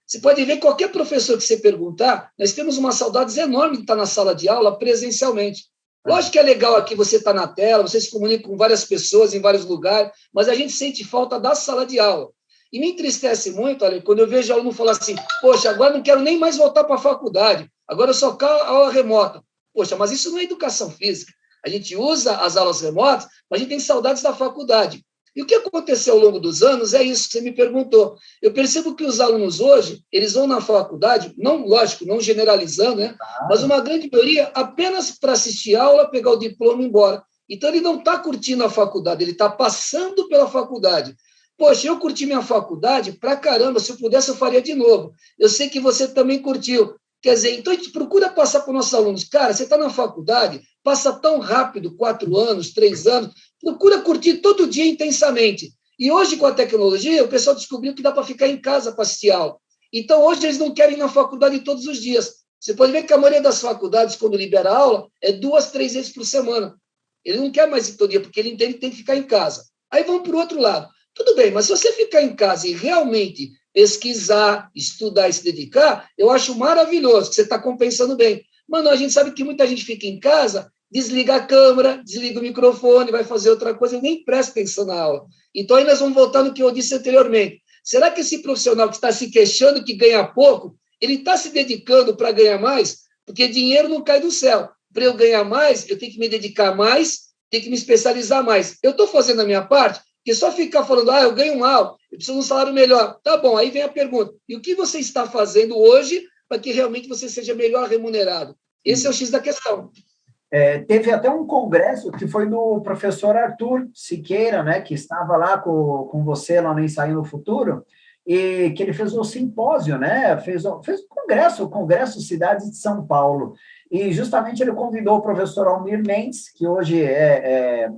Você pode ver qualquer professor que você perguntar, nós temos uma saudade enorme de estar na sala de aula presencialmente. Lógico que é legal aqui você estar na tela, você se comunica com várias pessoas em vários lugares, mas a gente sente falta da sala de aula. E me entristece muito, olha, quando eu vejo aluno falar assim, poxa, agora não quero nem mais voltar para a faculdade, agora eu só quero aula remota. Poxa, mas isso não é educação física. A gente usa as aulas remotas, mas a gente tem saudades da faculdade. E o que aconteceu ao longo dos anos é isso que você me perguntou. Eu percebo que os alunos hoje, eles vão na faculdade, não, lógico, não generalizando, né? Mas uma grande maioria apenas para assistir aula, pegar o diploma e ir embora. Então, ele não está curtindo a faculdade, ele está passando pela faculdade. Poxa, eu curti minha faculdade pra caramba, se eu pudesse eu faria de novo. Eu sei que você também curtiu. Quer dizer, então a gente procura passar para os nossos alunos, cara, você está na faculdade, passa tão rápido, 4 anos, 3 anos, procura curtir todo dia intensamente. E hoje, com a tecnologia, o pessoal descobriu que dá para ficar em casa para assistir aula. Então, hoje eles não querem ir na faculdade todos os dias. Você pode ver que a maioria das faculdades, quando libera aula, é 2, 3 vezes por semana. Ele não quer mais ir todo dia, porque ele entende que tem que ficar em casa. Aí vamos para o outro lado. Tudo bem, mas se você ficar em casa e realmente pesquisar, estudar e se dedicar, eu acho maravilhoso, que você está compensando bem. Mano, a gente sabe que muita gente fica em casa, desliga a câmera, desliga o microfone, vai fazer outra coisa e nem presta atenção na aula. Então, aí nós vamos voltar no que eu disse anteriormente. Será que esse profissional que está se queixando que ganha pouco, ele está se dedicando para ganhar mais? Porque dinheiro não cai do céu. Para eu ganhar mais, eu tenho que me dedicar mais, tenho que me especializar mais. Eu estou fazendo a minha parte, porque só ficar falando, eu ganho mal, eu preciso de um salário melhor. Tá bom, aí vem a pergunta. E o que você está fazendo hoje para que realmente você seja melhor remunerado? Esse é o X da questão. Teve até um congresso que foi do professor Arthur Siqueira, né, que estava lá com você lá no Ensaio no Futuro, e que ele fez um simpósio, né, fez um congresso, o Congresso Cidades de São Paulo, e justamente ele convidou o professor Almir Mendes, que hoje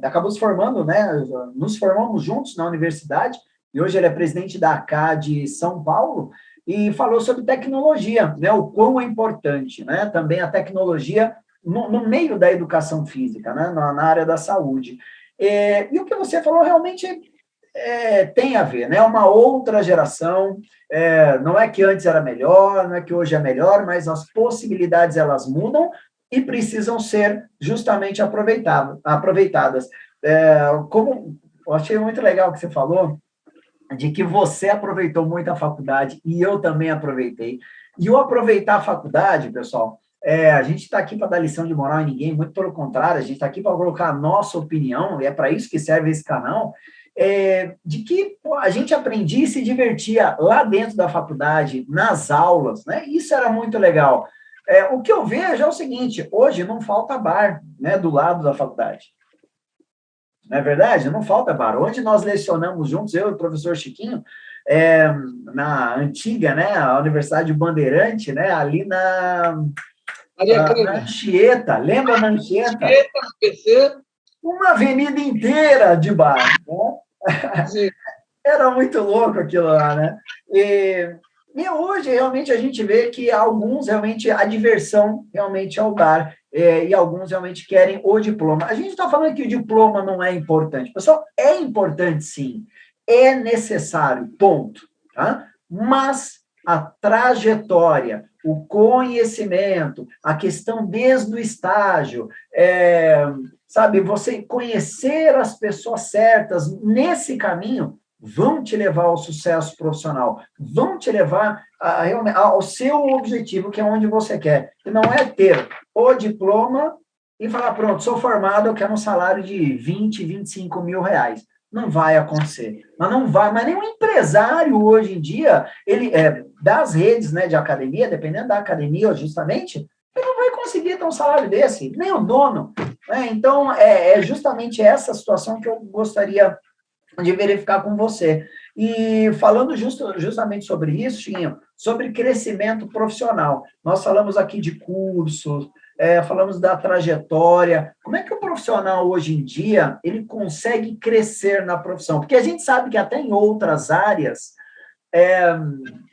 acabou se formando, né, nos formamos juntos na universidade, e hoje ele é presidente da ACAD São Paulo, e falou sobre tecnologia, né, o quão é importante, né, também a tecnologia no meio da educação física, né, na área da saúde. E o que você falou realmente tem a ver, né? Uma outra geração, não é que antes era melhor, não é que hoje é melhor, mas as possibilidades elas mudam e precisam ser justamente aproveitadas. Como eu achei muito legal o que você falou, de que você aproveitou muito a faculdade e eu também aproveitei. E o aproveitar a faculdade, pessoal, a gente está aqui para dar lição de moral em ninguém, muito pelo contrário, a gente está aqui para colocar a nossa opinião, e é para isso que serve esse canal. de que pô, a gente aprendia e se divertia lá dentro da faculdade, nas aulas, né? Isso era muito legal. O que eu vejo é o seguinte, hoje não falta bar, né, do lado da faculdade. Não é verdade? Não falta bar. Onde nós lecionamos juntos, eu e o professor Chiquinho, na antiga, né, a Universidade Bandeirante, né, ali na Anchieta, lembra da Anchieta? Uma avenida inteira de bar, né? Sim. Era muito louco aquilo lá, né? E hoje, realmente, a gente vê que alguns, realmente, a diversão realmente é o bar, e alguns realmente querem o diploma. A gente está falando que o diploma não é importante. Pessoal, é importante, sim. É necessário, ponto. Tá? Mas a trajetória, o conhecimento, a questão desde o estágio, sabe, você conhecer as pessoas certas nesse caminho, vão te levar ao sucesso profissional, vão te levar ao seu objetivo, que é onde você quer. E não é ter o diploma e falar, pronto, sou formado, eu quero um salário de 20, 25 mil reais. Não vai acontecer. Mas não vai, mas nenhum empresário hoje em dia, ele das redes, né, de academia, dependendo da academia, justamente, ele não vai conseguir ter um salário desse, nem o dono. Né? Então, é justamente essa situação que eu gostaria de verificar com você. E falando justamente sobre isso, Chiquinho, sobre crescimento profissional. Nós falamos aqui de cursos, falamos da trajetória. Como é que o profissional hoje em dia ele consegue crescer na profissão? Porque a gente sabe que até em outras áreas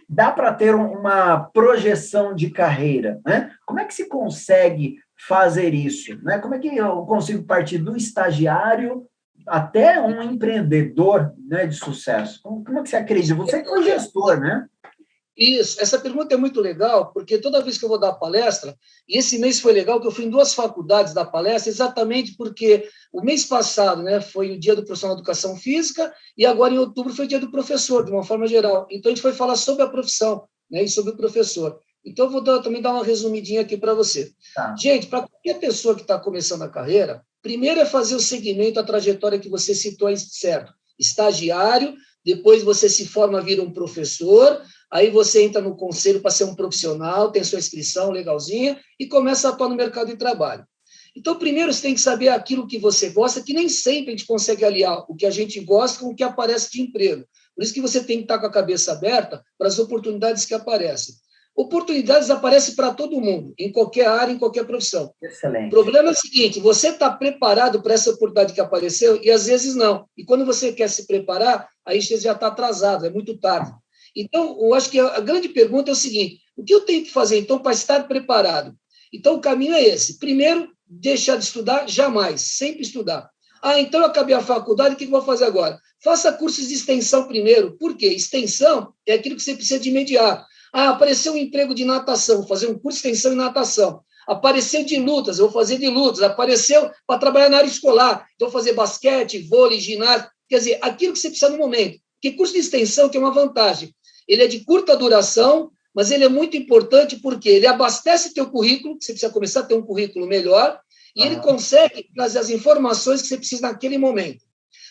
dá para ter uma projeção de carreira, né? Como é que se consegue fazer isso? Né? Como é que eu consigo partir do estagiário até um empreendedor, né, de sucesso? Como é que você acredita? Você que é o gestor, né? Isso, essa pergunta é muito legal, porque toda vez que eu vou dar palestra, e esse mês foi legal, que eu fui em 2 faculdades dar palestra, exatamente porque o mês passado, né, foi o dia do profissional de educação física, e agora em outubro foi o dia do professor, de uma forma geral. Então, a gente foi falar sobre a profissão, né, e sobre o professor. Então, eu vou também dar uma resumidinha aqui para você. Tá. Gente, para qualquer pessoa que está começando a carreira, primeiro é fazer o segmento, a trajetória que você citou aí, certo? Estagiário, depois você se forma, vira um professor, aí você entra no conselho para ser um profissional, tem sua inscrição legalzinha e começa a atuar no mercado de trabalho. Então, primeiro, você tem que saber aquilo que você gosta, que nem sempre a gente consegue aliar o que a gente gosta com o que aparece de emprego. Por isso que você tem que estar com a cabeça aberta para as oportunidades que aparecem. Oportunidades aparecem para todo mundo, em qualquer área, em qualquer profissão. Excelente. O problema é o seguinte, você está preparado para essa oportunidade que apareceu e às vezes não. E quando você quer se preparar, aí você já está atrasado, é muito tarde. Então, eu acho que a grande pergunta é o seguinte, o que eu tenho que fazer, então, para estar preparado? Então, o caminho é esse. Primeiro, deixar de estudar, jamais, sempre estudar. Então eu acabei a faculdade, o que eu vou fazer agora? Faça cursos de extensão primeiro. Por quê? Extensão é aquilo que você precisa de imediato. Apareceu um emprego de natação, vou fazer um curso de extensão em natação. Apareceu de lutas, eu vou fazer de lutas. Apareceu para trabalhar na área escolar, então vou fazer basquete, vôlei, ginásio. Quer dizer, aquilo que você precisa no momento. Porque curso de extensão tem uma vantagem. Ele é de curta duração, mas ele é muito importante porque ele abastece teu currículo, você precisa começar a ter um currículo melhor, e ele consegue trazer as informações que você precisa naquele momento.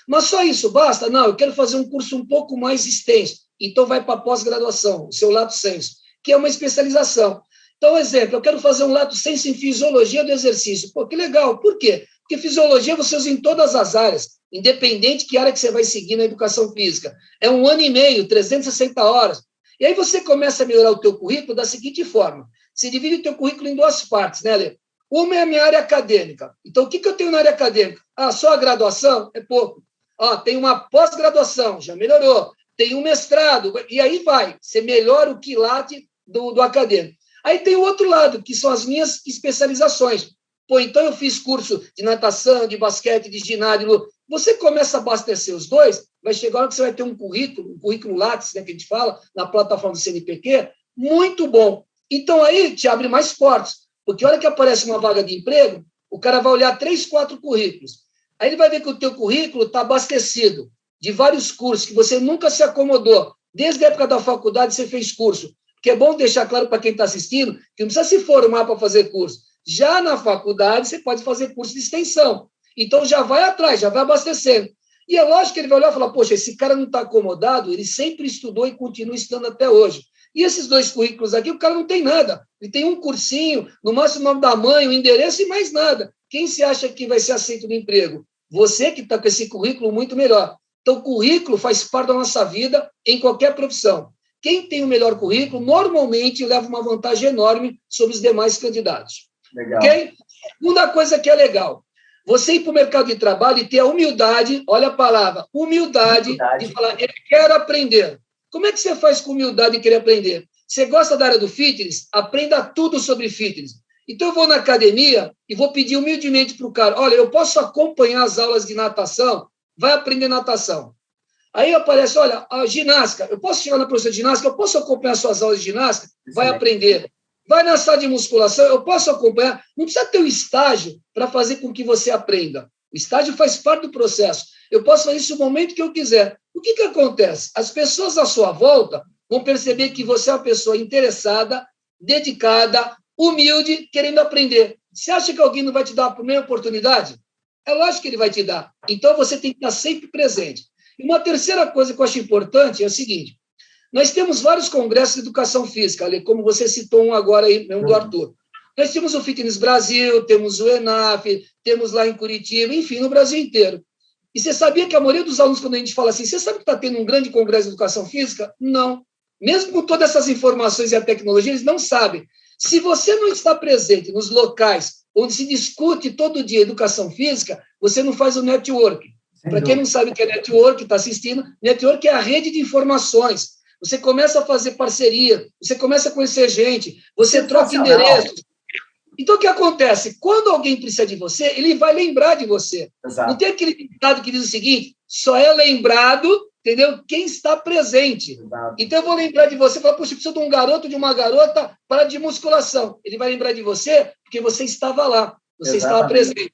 Mas só isso basta? Não, eu quero fazer um curso um pouco mais extenso. Então, vai para a pós-graduação, o seu lato sensu, que é uma especialização. Então, exemplo, eu quero fazer um lato sensu em fisiologia do exercício. Pô, que legal. Por quê? Porque fisiologia você usa em todas as áreas, independente que área que você vai seguir na educação física. É 1 ano e meio, 360 horas. E aí você começa a melhorar o teu currículo da seguinte forma. Você divide o teu currículo em 2 partes, né, Lê? Uma é a minha área acadêmica. Então, o que eu tenho na área acadêmica? Só a graduação? É pouco. Tem uma pós-graduação, já melhorou. Tem um mestrado, e aí vai. Você melhora o quilate do acadêmico. Aí tem o outro lado, que são as minhas especializações. Então eu fiz curso de natação, de basquete, de ginásio. Você começa a abastecer os dois, vai chegar a hora que você vai ter um currículo Lattes, né, que a gente fala, na plataforma do CNPq, muito bom. Então aí te abre mais portas, porque a hora que aparece uma vaga de emprego, o cara vai olhar 3, 4 currículos. Aí ele vai ver que o teu currículo está abastecido de vários cursos que você nunca se acomodou. Desde a época da faculdade você fez curso. Porque é bom deixar claro para quem está assistindo que não precisa se formar para fazer curso. Já na faculdade, você pode fazer curso de extensão. Então, já vai atrás, já vai abastecendo. E é lógico que ele vai olhar e falar, poxa, esse cara não está acomodado, ele sempre estudou e continua estudando até hoje. E esses 2 currículos aqui, o cara não tem nada. Ele tem um cursinho, no máximo o nome da mãe, o endereço e mais nada. Quem se acha que vai ser aceito no emprego? Você que está com esse currículo muito melhor. Então, o currículo faz parte da nossa vida em qualquer profissão. Quem tem o melhor currículo, normalmente leva uma vantagem enorme sobre os demais candidatos. Legal. Ok? Segunda coisa que é legal, você ir para o mercado de trabalho e ter a humildade, olha a palavra, humildade. De falar, eu quero aprender. Como é que você faz com humildade e querer aprender? Você gosta da área do fitness? Aprenda tudo sobre fitness. Então, eu vou na academia e vou pedir humildemente para o cara, olha, eu posso acompanhar as aulas de natação? Vai aprender natação. Aí aparece, olha, a ginástica, eu posso chegar na professora de ginástica, eu posso acompanhar suas aulas de ginástica? Vai aprender. Vai na sala de musculação, eu posso acompanhar. Não precisa ter um estágio para fazer com que você aprenda. O estágio faz parte do processo. Eu posso fazer isso no momento que eu quiser. O que acontece? As pessoas à sua volta vão perceber que você é uma pessoa interessada, dedicada, humilde, querendo aprender. Você acha que alguém não vai te dar a primeira oportunidade? É lógico que ele vai te dar. Então, você tem que estar sempre presente. E uma terceira coisa que eu acho importante é o seguinte, nós temos vários congressos de educação física, Ali, como você citou um agora aí, mesmo do Arthur. Nós temos o Fitness Brasil, temos o ENAF, temos lá em Curitiba, enfim, no Brasil inteiro. E você sabia que a maioria dos alunos, quando a gente fala assim, você sabe que está tendo um grande congresso de educação física? Não. Mesmo com todas essas informações e a tecnologia, eles não sabem. Se você não está presente nos locais onde se discute todo dia educação física, você não faz o network. Para quem não sabe o que é network, está assistindo, network é a rede de informações. Você começa a fazer parceria, você começa a conhecer gente, você troca endereços. Então, o que acontece? Quando alguém precisa de você, ele vai lembrar de você. Exato. Não tem aquele ditado que diz o seguinte, só é lembrado, entendeu? Quem está presente. Exato. Então, eu vou lembrar de você, falar, poxa, eu preciso de um garoto, de uma garota para de musculação. Ele vai lembrar de você porque você estava lá, você estava presente.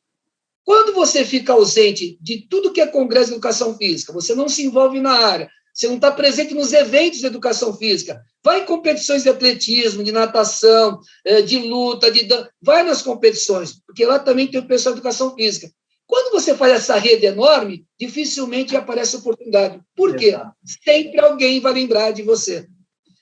Quando você fica ausente de tudo que é congresso de educação física, você não se envolve na área, você não está presente nos eventos de educação física, vai em competições de atletismo, de natação, de luta, vai nas competições, porque lá também tem o pessoal de educação física. Quando você faz essa rede enorme, dificilmente aparece oportunidade. Por quê? Sempre alguém vai lembrar de você.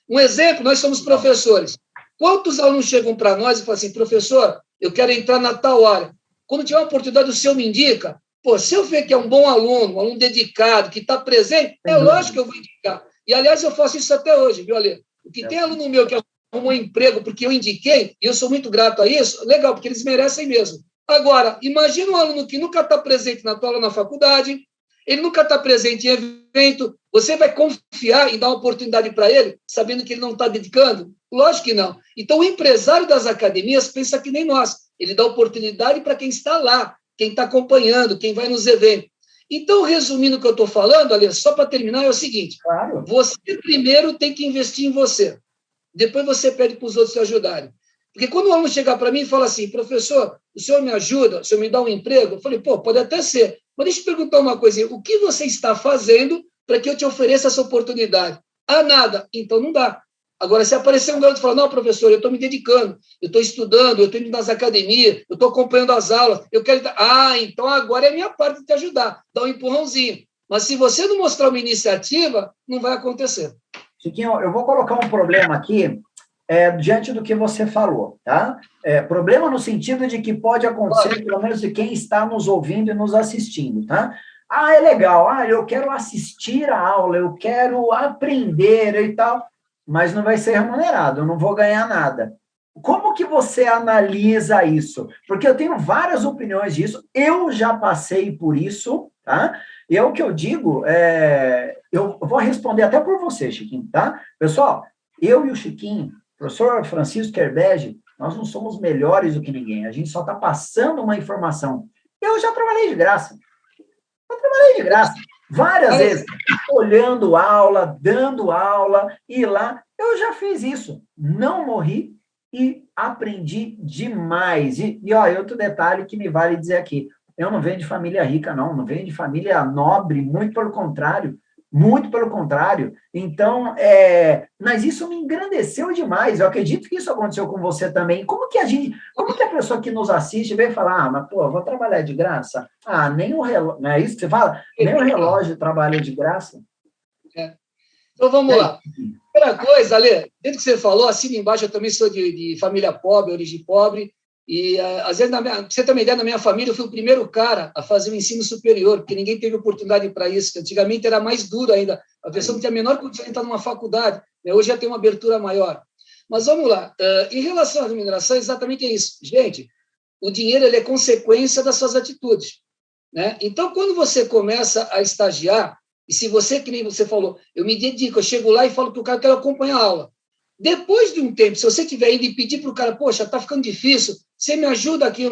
Um exemplo, nós somos professores. Quantos alunos chegam para nós e falam assim, professor, eu quero entrar na tal área. Quando tiver uma oportunidade, o senhor me indica? Pô, se eu ver que é um bom aluno, um aluno dedicado, que está presente, é lógico que eu vou indicar. E, aliás, eu faço isso até hoje, viu, Ale? O que tem aluno meu que arrumou um emprego porque eu indiquei, e eu sou muito grato a isso, legal, porque eles merecem mesmo. Agora, imagina um aluno que nunca está presente na tua aula na faculdade, ele nunca está presente em evento, você vai confiar em dar uma oportunidade para ele, sabendo que ele não está dedicando? Lógico que não. Então, o empresário das academias pensa que nem nós. Ele dá oportunidade para quem está lá, quem está acompanhando, quem vai nos eventos. Então, resumindo o que eu estou falando, Ale, só para terminar, é o seguinte, você primeiro tem que investir em você, depois você pede para os outros te ajudarem. Porque quando o aluno chegar para mim e fala assim, professor, o senhor me ajuda, o senhor me dá um emprego? Eu falei, pô, pode até ser, mas deixa eu perguntar uma coisinha, o que você está fazendo para que eu te ofereça essa oportunidade? Ah, nada, então não dá. Agora, se aparecer um garoto e falar, não, professor, eu estou me dedicando, eu estou estudando, eu estou indo nas academias, eu estou acompanhando as aulas, eu quero... Ah, então agora é a minha parte de te ajudar, dar um empurrãozinho. Mas se você não mostrar uma iniciativa, não vai acontecer. Chiquinho, eu vou colocar um problema aqui, diante do que você falou, tá? Problema no sentido de que pode acontecer, pelo menos de quem está nos ouvindo e nos assistindo, tá? Ah, é legal, eu quero assistir a aula, eu quero aprender e tal, mas não vai ser remunerado, eu não vou ganhar nada. Como que você analisa isso? Porque eu tenho várias opiniões disso, eu já passei por isso, tá? E o que eu digo, eu vou responder até por você, Chiquinho, tá? Pessoal, eu e o Chiquinho, professor Francisco Kerbege, nós não somos melhores do que ninguém, a gente só está passando uma informação. Eu já trabalhei de graça. Várias vezes, olhando aula, dando aula, ir lá, eu já fiz isso, não morri e aprendi demais. E outro detalhe que me vale dizer aqui, eu não venho de família rica, não venho de família nobre, muito pelo contrário, muito pelo contrário. Então, mas isso me engrandeceu demais. Eu acredito que isso aconteceu com você também. Como que a pessoa que nos assiste vem falar, mas, pô, vou trabalhar de graça? Nem o relógio, não é isso que você fala? Nem o relógio trabalha de graça? Então, vamos lá. Primeira coisa, Ale, dentro que você falou, assim embaixo, eu também sou de família pobre, origem pobre, e às vezes, pra você ter uma ideia, na minha família, eu fui o primeiro cara a fazer o ensino superior, porque ninguém teve oportunidade para isso. Antigamente era mais duro ainda, a pessoa não tinha a menor condição de entrar numa faculdade, né? Hoje já tem uma abertura maior. Mas vamos lá, em relação à remuneração, exatamente é isso. Gente, o dinheiro ele é consequência das suas atitudes, né? Então, quando você começa a estagiar, e se você, que nem você falou, eu me dedico, eu chego lá e falo para o cara que eu quero acompanhar a aula. Depois de um tempo, se você estiver indo e pedir para o cara, poxa, está ficando difícil, você me ajuda aqui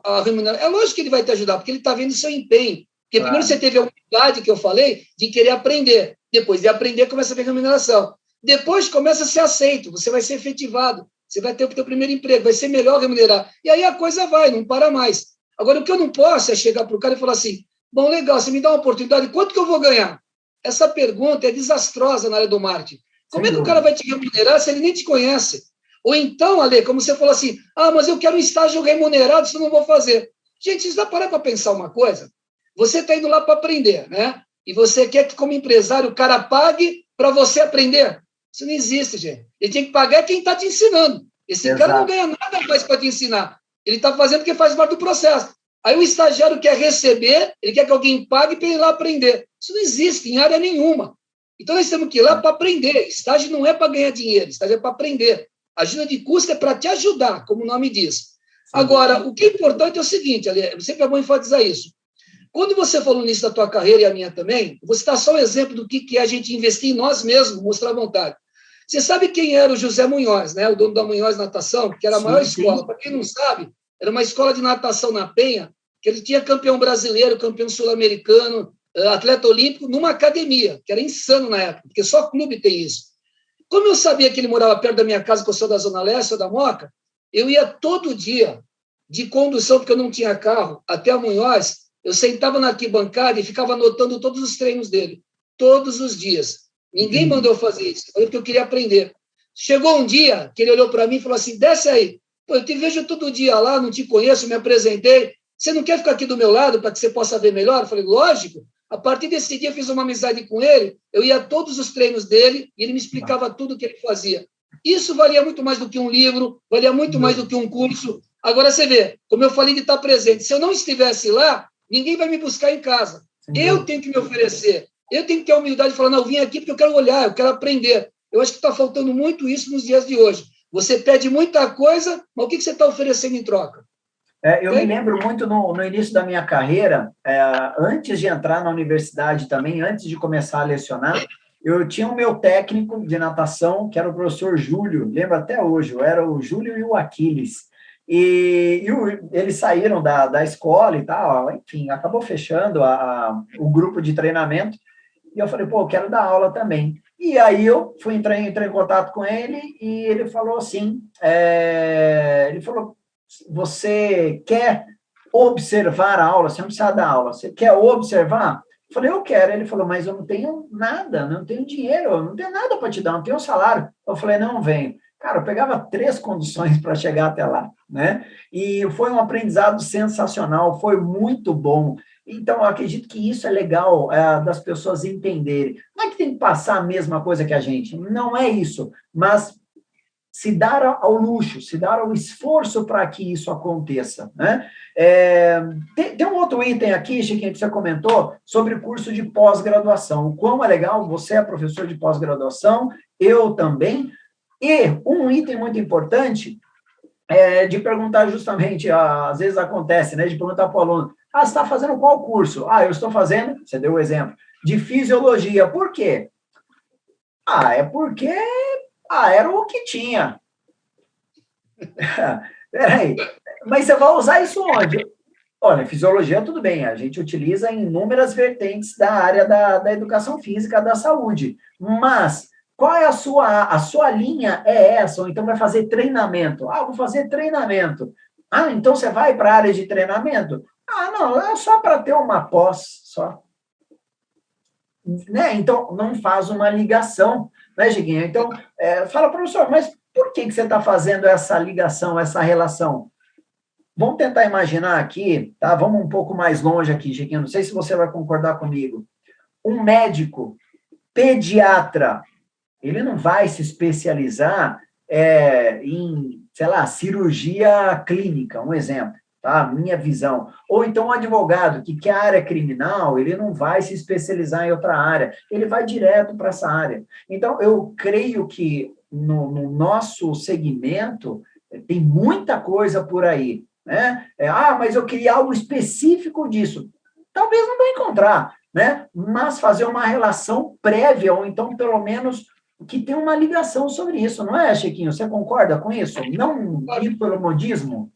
a remunerar. É lógico que ele vai te ajudar, porque ele está vendo o seu empenho. Porque primeiro você teve a humildade que eu falei de querer aprender. Depois de aprender, começa a ver remuneração. Depois começa a ser aceito, você vai ser efetivado, você vai ter o seu primeiro emprego, vai ser melhor remunerar. E aí a coisa vai, não para mais. Agora, o que eu não posso é chegar para o cara e falar assim, bom, legal, você me dá uma oportunidade, quanto que eu vou ganhar? Essa pergunta é desastrosa na área do marketing. Como é que o cara vai te remunerar se ele nem te conhece? Ou então, Ale, como você falou assim, mas eu quero um estágio remunerado, isso eu não vou fazer. Gente, vocês já pararam para pensar uma coisa? Você está indo lá para aprender, né? E você quer que, como empresário, o cara pague para você aprender? Isso não existe, gente. Ele tem que pagar quem está te ensinando. Esse cara não ganha nada mais para te ensinar. Ele está fazendo porque faz parte do processo. Aí o estagiário quer receber, ele quer que alguém pague para ir lá aprender. Isso não existe em área nenhuma. Então, nós temos que ir lá para aprender. Estágio não é para ganhar dinheiro, estágio é para aprender. A ajuda de custo é para te ajudar, como o nome diz. Agora, o que é importante é o seguinte, Ali, sempre é bom enfatizar isso. Quando você falou nisso da tua carreira e a minha também, vou citar só um exemplo do que é a gente investir em nós mesmos, mostrar vontade. Você sabe quem era o José Munhoz, né? O dono da Munhoz Natação, que era a maior escola. Para quem não sabe, era uma escola de natação na Penha, que ele tinha campeão brasileiro, campeão sul-americano, atleta olímpico, numa academia, que era insano na época, porque só clube tem isso. Como eu sabia que ele morava perto da minha casa, que eu sou da Zona Leste, sou da Moca, eu ia todo dia de condução, porque eu não tinha carro, até a Munhoz, eu sentava na arquibancada e ficava anotando todos os treinos dele, todos os dias. Ninguém mandou fazer isso, porque eu queria aprender. Chegou um dia que ele olhou para mim e falou assim, desce aí. Pô, eu te vejo todo dia lá, não te conheço, me apresentei. Você não quer ficar aqui do meu lado para que você possa ver melhor? Eu falei, lógico. A partir desse dia, eu fiz uma amizade com ele, eu ia a todos os treinos dele e ele me explicava tudo o que ele fazia. Isso valia muito mais do que um livro, valia muito mais do que um curso. Agora, você vê, como eu falei de estar presente, se eu não estivesse lá, ninguém vai me buscar em casa. Eu tenho que me oferecer. Eu tenho que ter a humildade de falar, não, eu vim aqui porque eu quero olhar, eu quero aprender. Eu acho que está faltando muito isso nos dias de hoje. Você pede muita coisa, mas o que você está oferecendo em troca? Eu me lembro muito no início da minha carreira, antes de entrar na universidade também, antes de começar a lecionar, eu tinha o meu técnico de natação, que era o professor Júlio, lembro até hoje, era o Júlio e o Aquiles. Eles saíram da escola e tal, enfim, acabou fechando o grupo de treinamento, e eu falei, pô, eu quero dar aula também. E aí eu entrei em contato com ele, e ele falou assim, ele falou, você quer observar a aula? Você não precisa dar aula, você quer observar? Eu falei, eu quero. Ele falou, mas eu não tenho nada, não tenho dinheiro, eu não tenho nada para te dar, não tenho salário. Eu falei, não venho. Cara, eu pegava 3 condições para chegar até lá, né? E foi um aprendizado sensacional, foi muito bom. Então, eu acredito que isso é legal das pessoas entenderem. Não é que tem que passar a mesma coisa que a gente, não é isso, mas se dar ao luxo, se dar ao esforço para que isso aconteça, né? Tem um outro item aqui, Chiquinho, que você comentou, sobre o curso de pós-graduação. O quão é legal, você é professor de pós-graduação, eu também, e um item muito importante é de perguntar justamente, às vezes acontece, né, de perguntar para o aluno, você está fazendo qual curso? Eu estou fazendo, você deu o exemplo, de fisiologia. Por quê? É porque era o que tinha. Peraí, mas você vai usar isso onde? Olha, fisiologia, tudo bem, a gente utiliza em inúmeras vertentes da área da educação física, da saúde, mas qual é a sua linha é essa, ou então vai fazer treinamento? Vou fazer treinamento. Então você vai para a área de treinamento? Não, é só para ter uma pós, só. né? Então, não faz uma ligação, né, Chiquinho? Então, fala, professor, mas por que você está fazendo essa ligação, essa relação? Vamos tentar imaginar aqui, tá? Vamos um pouco mais longe aqui, Chiquinho. Não sei se você vai concordar comigo. Um médico pediatra, ele não vai se especializar em, sei lá, cirurgia clínica, um exemplo, tá? Minha visão. Ou então um advogado que quer área criminal, ele não vai se especializar em outra área, ele vai direto para essa área. Então, eu creio que no nosso segmento tem muita coisa por aí, né? Mas eu queria algo específico disso. Talvez não vai encontrar, né? Mas fazer uma relação prévia, ou então, pelo menos, que tem uma ligação sobre isso, não é, Chiquinho? Você concorda com isso? Não ir pelo modismo?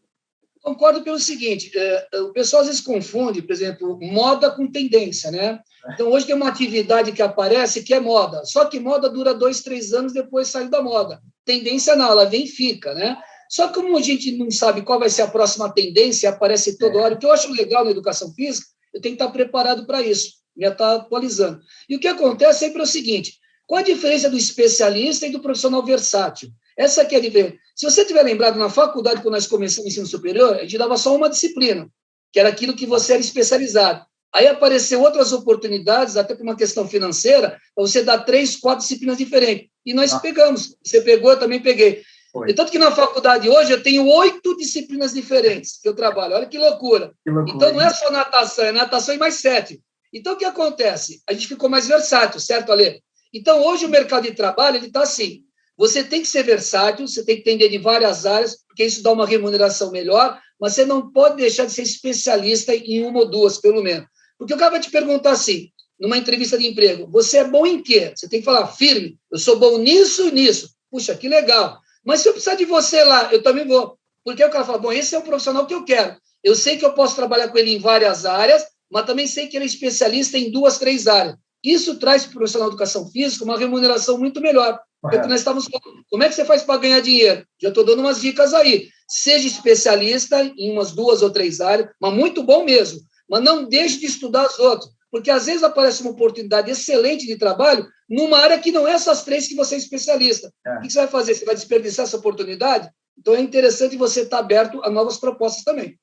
Concordo pelo seguinte, o pessoal às vezes confunde, por exemplo, moda com tendência, né? Então, hoje tem uma atividade que aparece que é moda, só que moda dura 2, 3 anos, depois sai da moda. Tendência não, ela vem e fica, né? Só que como a gente não sabe qual vai ser a próxima tendência, aparece toda hora, o que eu acho legal na educação física, eu tenho que estar preparado para isso, já estar atualizando. E o que acontece sempre é o seguinte, qual a diferença do especialista e do profissional versátil? Essa aqui é a diferença. Se você tiver lembrado, na faculdade, quando nós começamos o ensino superior, a gente dava só uma disciplina, que era aquilo que você era especializado. Aí apareceu outras oportunidades, até por uma questão financeira, para você dar 3, 4 disciplinas diferentes. E nós pegamos. Você pegou, eu também peguei. E tanto que na faculdade hoje eu tenho 8 disciplinas diferentes que eu trabalho. Olha que loucura. Então não é só natação, é natação e mais 7. Então o que acontece? A gente ficou mais versátil, certo, Ale? Então hoje o mercado de trabalho ele está assim. Você tem que ser versátil, você tem que entender de várias áreas, porque isso dá uma remuneração melhor, mas você não pode deixar de ser especialista em uma ou duas, pelo menos. Porque o cara vai te perguntar assim, numa entrevista de emprego, você é bom em quê? Você tem que falar firme, eu sou bom nisso e nisso. Puxa, que legal. Mas se eu precisar de você lá, eu também vou. Porque o cara fala, bom, esse é o profissional que eu quero. Eu sei que eu posso trabalhar com ele em várias áreas, mas também sei que ele é especialista em 2, 3 áreas. Isso traz para o profissional de educação física uma remuneração muito melhor. Porque nós estamos falando, como é que você faz para ganhar dinheiro? Já estou dando umas dicas aí. Seja especialista em umas 2 ou 3 áreas, mas muito bom mesmo. Mas não deixe de estudar as outras, porque às vezes aparece uma oportunidade excelente de trabalho numa área que não é essas 3 que você é especialista. O que você vai fazer? Você vai desperdiçar essa oportunidade? Então é interessante você estar aberto a novas propostas também.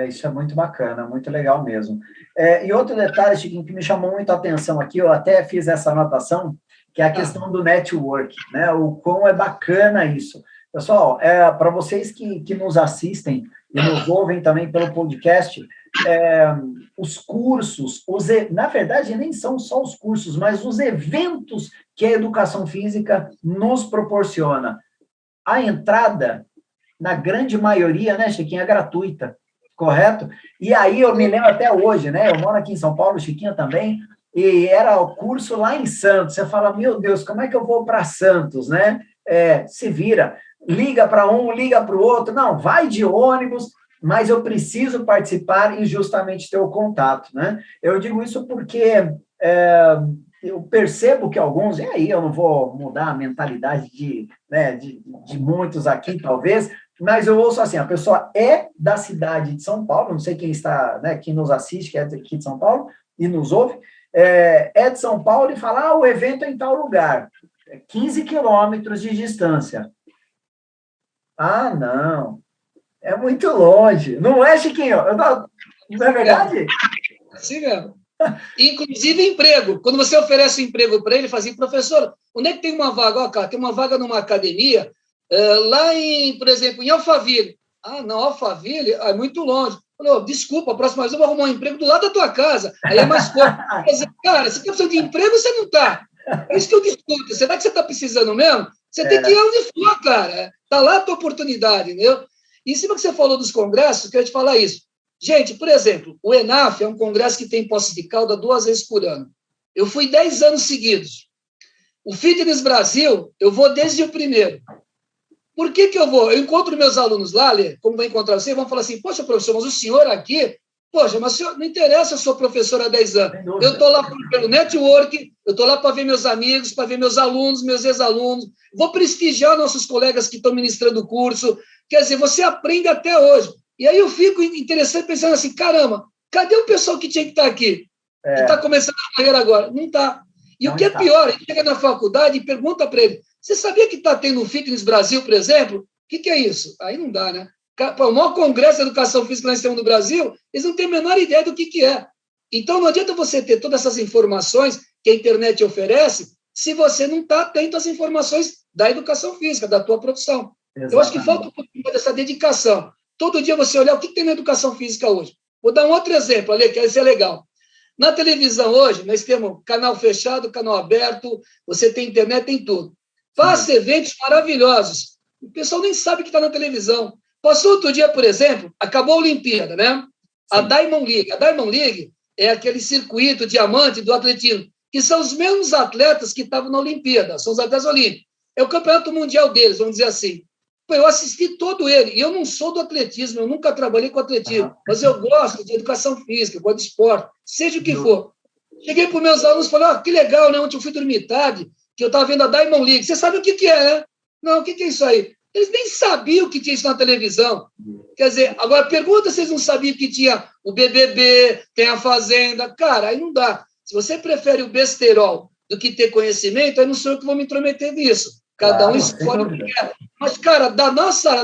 Isso é muito bacana, muito legal mesmo. E outro detalhe, Chiquinho, que me chamou muito a atenção aqui, eu até fiz essa anotação, que é a questão do network, né? O quão é bacana isso. Pessoal, para vocês que nos assistem e nos ouvem também pelo podcast, os cursos, na verdade, nem são só os cursos, mas os eventos que a educação física nos proporciona. A entrada, na grande maioria, né, Chiquinho, é gratuita, correto? E aí eu me lembro até hoje, né? Eu moro aqui em São Paulo, Chiquinho também, e era o curso lá em Santos. Você fala, meu Deus, como é que eu vou para Santos, né? Se vira, liga para um, liga para o outro. Não, vai de ônibus, mas eu preciso participar e justamente ter o contato, né? Eu digo isso porque eu percebo que alguns, e aí eu não vou mudar a mentalidade de muitos aqui, talvez, mas eu ouço assim, a pessoa é da cidade de São Paulo, não sei quem está, né, quem nos assiste, que é aqui de São Paulo, e nos ouve, é de São Paulo e fala, o evento é em tal lugar, 15 quilômetros de distância. Ah, não, é muito longe. Não é, Chiquinho? Não é verdade? Sim, mesmo. Inclusive emprego. Quando você oferece um emprego para ele, fala assim, professor, onde é que tem uma vaga? Ó, cara, tem uma vaga numa academia, lá por exemplo, em Alphaville. Ah, não, Alphaville é muito longe. Falei, desculpa, a próxima vez eu vou arrumar um emprego do lado da tua casa. Aí é mais pouco. Cara, você está precisando de emprego ou você não está? É isso que eu discuto. Será que você está precisando mesmo? Você tem que ir onde for, cara. Está lá a tua oportunidade, entendeu? E em cima que você falou dos congressos, eu queria te falar isso. Gente, por exemplo, o ENAF é um congresso que tem Poços de Caldas 2 vezes por ano. Eu fui 10 anos seguidos. O Fitness Brasil, eu vou desde o primeiro. Por que eu vou? Eu encontro meus alunos lá, Lê, como vai encontrar você, vão falar assim, poxa, professor, mas o senhor aqui, poxa, mas o senhor, não interessa, eu sou professor há 10 anos. Eu estou lá pelo network, eu estou lá para ver meus amigos, para ver meus alunos, meus ex-alunos, vou prestigiar nossos colegas que estão ministrando o curso. Quer dizer, você aprende até hoje. E aí eu fico interessante pensando assim, caramba, cadê o pessoal que tinha que estar aqui? Que está começando a carreira agora? Não está. E o que é pior, a gente chega na faculdade e pergunta para ele, você sabia que está tendo um Fitness Brasil, por exemplo? O que é isso? Aí não dá, né? O maior congresso de educação física que nós temos no Brasil, eles não têm a menor ideia do que é. Então, não adianta você ter todas essas informações que a internet oferece se você não está atento às informações da educação física, da tua profissão. Exatamente. Eu acho que falta um pouquinho dessa dedicação. Todo dia você olhar o que tem na educação física hoje. Vou dar um outro exemplo, Ale, que esse é legal. Na televisão hoje, nós temos canal fechado, canal aberto, você tem internet, tem tudo. Faça eventos maravilhosos. O pessoal nem sabe que está na televisão. Passou outro dia, por exemplo, acabou a Olimpíada, né? A Diamond League. A Diamond League é aquele circuito diamante do atletismo, que são os mesmos atletas que estavam na Olimpíada, são os atletas olímpicos. É o campeonato mundial deles, vamos dizer assim. Eu assisti todo ele, e eu não sou do atletismo, eu nunca trabalhei com atletismo, mas eu gosto de educação física, eu gosto de esporte, seja o que for. Cheguei para os meus alunos e falei, que legal, né? Ontem eu fui dormir tarde, que eu estava vendo a Diamond League. Você sabe o que é, né? Não, o que é isso aí? Eles nem sabiam que tinha isso na televisão. Quer dizer, agora pergunta se eles não sabiam que tinha o BBB, tem a Fazenda. Cara, aí não dá. Se você prefere o besterol do que ter conhecimento, aí não sou eu que vou me intrometer nisso. Cada um escolhe o que quer. Mas, cara, da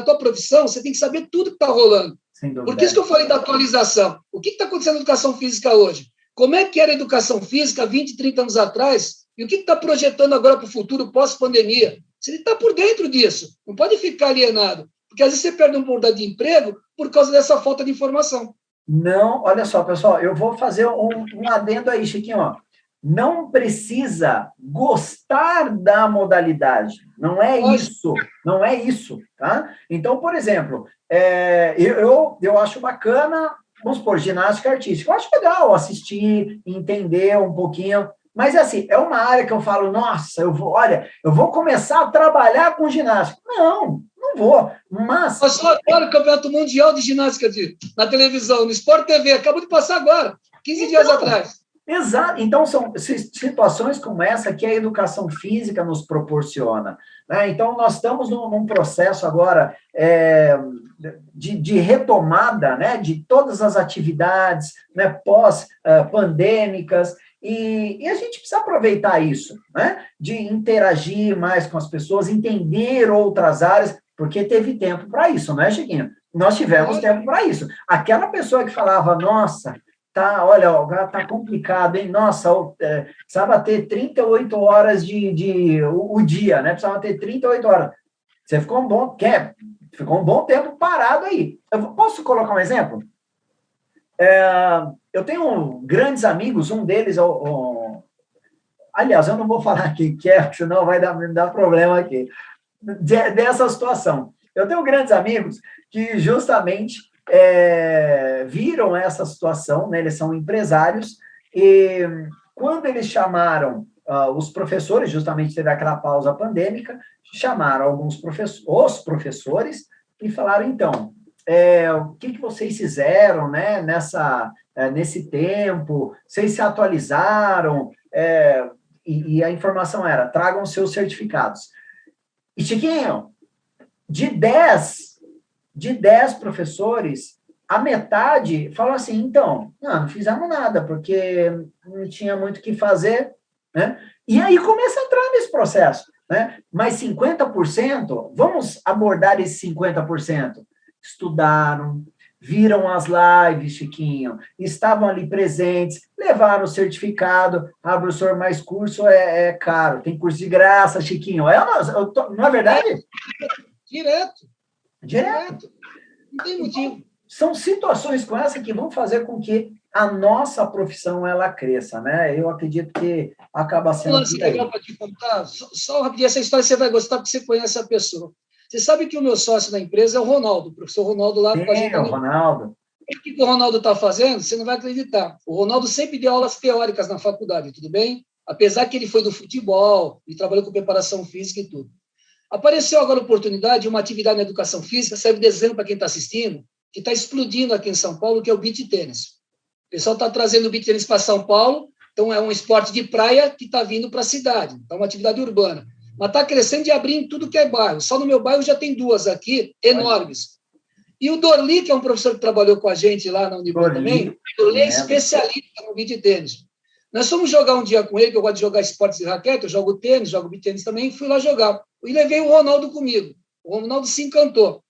tua profissão, você tem que saber tudo que está rolando. Por isso que eu falei da atualização. O que está acontecendo na educação física hoje? Como é que era a educação física 20, 30 anos atrás? E o que está projetando agora para o futuro, pós-pandemia? Você está por dentro disso. Não pode ficar alienado. Porque às vezes você perde uma oportunidade de emprego por causa dessa falta de informação. Não, olha só, pessoal, eu vou fazer um adendo aí, Chiquinho, ó. Não precisa gostar da modalidade, não é isso, não é isso, tá? Então, por exemplo, eu acho bacana, vamos supor, ginástica artística, eu acho legal assistir, entender um pouquinho, mas assim, é uma área que eu falo, nossa, eu vou começar a trabalhar com ginástica. Não vou, mas... Passou agora o Campeonato Mundial de Ginástica na televisão, no Sport TV, acabou de passar agora, 15 dias atrás. Exato. Então, são situações como essa que a educação física nos proporciona, né? Então, nós estamos num processo agora de retomada, né, de todas as atividades, né, pós-pandêmicas, e a gente precisa aproveitar isso, né, de interagir mais com as pessoas, entender outras áreas, porque teve tempo para isso, não é, Chiquinho? Nós tivemos tempo para isso. Aquela pessoa que falava, nossa... olha, tá complicado, hein? Nossa, precisava ter 38 horas o dia, né? Precisava ter 38 horas. Você ficou um bom tempo parado aí. Eu posso colocar um exemplo? Eu tenho grandes amigos, um deles, aliás, eu não vou falar quem que é, senão vai me dar problema aqui, dessa situação. Eu tenho grandes amigos que justamente viram essa situação, né? Eles são empresários, e quando eles chamaram os professores, justamente teve aquela pausa pandêmica, chamaram os professores e falaram, então, o que vocês fizeram, né, nesse tempo, vocês se atualizaram, e a informação era, tragam seus certificados. E, Chiquinho, de 10 professores, a metade falou assim, então, não fizemos nada, porque não tinha muito o que fazer, né? E aí começa a entrar nesse processo, né? Mas 50%, vamos abordar esse 50%, estudaram, viram as lives, Chiquinho, estavam ali presentes, levaram o certificado, professor, mais curso é caro, tem curso de graça, Chiquinho, não é verdade? Direto. Não tem motivo. São situações como essa que vão fazer com que a nossa profissão ela cresça, né? Eu acredito que acaba sendo... legal para te contar, só rapidinho, essa história você vai gostar porque você conhece a pessoa. Você sabe que o meu sócio da empresa é o Ronaldo, o professor Ronaldo lá com a gente. O Ronaldo. O que o Ronaldo está fazendo? Você não vai acreditar. O Ronaldo sempre deu aulas teóricas na faculdade, tudo bem? Apesar que ele foi do futebol, ele trabalhou com preparação física e tudo. Apareceu agora a oportunidade de uma atividade na educação física, serve de exemplo para quem está assistindo, que está explodindo aqui em São Paulo, que é o beach tênis. O pessoal está trazendo o beach tênis para São Paulo, então é um esporte de praia que está vindo para a cidade, então é uma atividade urbana. Mas está crescendo de abrir em tudo que é bairro. Só no meu bairro já tem 2 aqui, enormes. E o Dorli, que é um professor que trabalhou com a gente lá na Unibom também, o Dorli é especialista no beach tênis. Nós fomos jogar um dia com ele, que eu gosto de jogar esportes de raquete, eu jogo tênis, jogo beach tênis também, fui lá jogar. E levei o Ronaldo comigo. O Ronaldo se encantou. O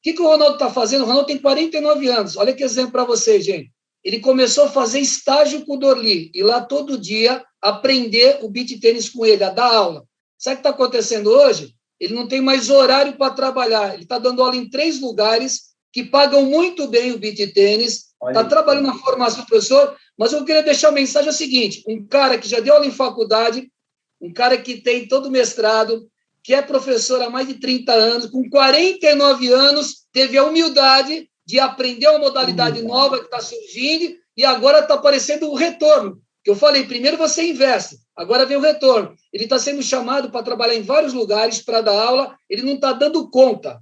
que o Ronaldo está fazendo? O Ronaldo tem 49 anos. Olha que exemplo para vocês, gente. Ele começou a fazer estágio com o Dorli, e lá todo dia aprender o beach tênis com ele, a dar aula. Sabe o que está acontecendo hoje? Ele não tem mais horário para trabalhar. Ele está dando aula em 3 lugares que pagam muito bem o beach tênis, está trabalhando na formação do professor, mas eu queria deixar a mensagem seguinte: um cara que já deu aula em faculdade, um cara que tem todo mestrado, que é professor há mais de 30 anos, com 49 anos, teve a humildade de aprender uma modalidade nova que está surgindo e agora está aparecendo o retorno. Que eu falei, primeiro você investe, agora vem o retorno. Ele está sendo chamado para trabalhar em vários lugares para dar aula, ele não está dando conta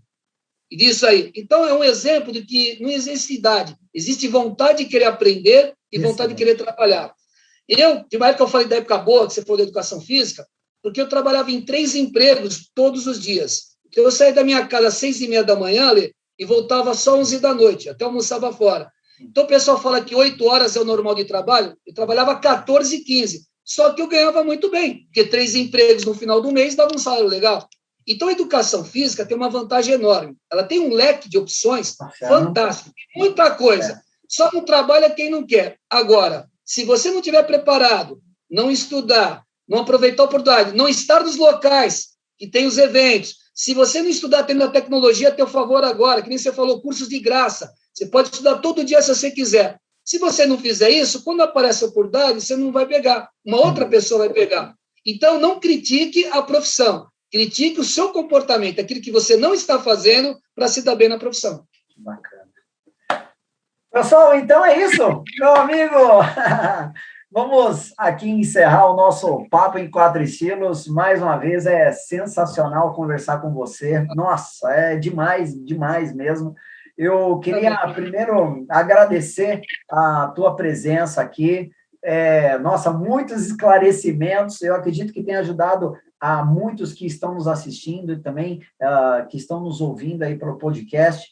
disso aí. Então, é um exemplo de que não existe idade, existe vontade de querer aprender e vontade de querer trabalhar. De uma época, eu falei da época boa, que você falou da educação física, porque eu trabalhava em 3 empregos todos os dias. Então, eu saía da minha casa às 6h30 da manhã, e voltava só 11 da noite, até almoçava fora. Então, o pessoal fala que 8 horas é o normal de trabalho, eu trabalhava 14 e 15, só que eu ganhava muito bem, porque 3 empregos no final do mês davam um salário legal. Então, a educação física tem uma vantagem enorme. Ela tem um leque de opções fantástico, muita coisa. Só não trabalha quem não quer. Agora, se você não estiver preparado, não estudar, não aproveitar a oportunidade, não estar nos locais que tem os eventos, se você não estudar tendo a tecnologia a teu favor agora, que nem você falou, cursos de graça, você pode estudar todo dia se você quiser. Se você não fizer isso, quando aparece a oportunidade, você não vai pegar. Uma outra pessoa vai pegar. Então, não critique a profissão. Critique o seu comportamento, aquilo que você não está fazendo para se dar bem na profissão. Bacana. Pessoal, então é isso, meu amigo. Vamos aqui encerrar o nosso Papo em 4 Estilos. Mais uma vez, é sensacional conversar com você. Nossa, é demais, demais mesmo. Eu queria primeiro agradecer a tua presença aqui. Nossa, muitos esclarecimentos. Eu acredito que tenha ajudado a muitos que estão nos assistindo e também que estão nos ouvindo aí pelo podcast.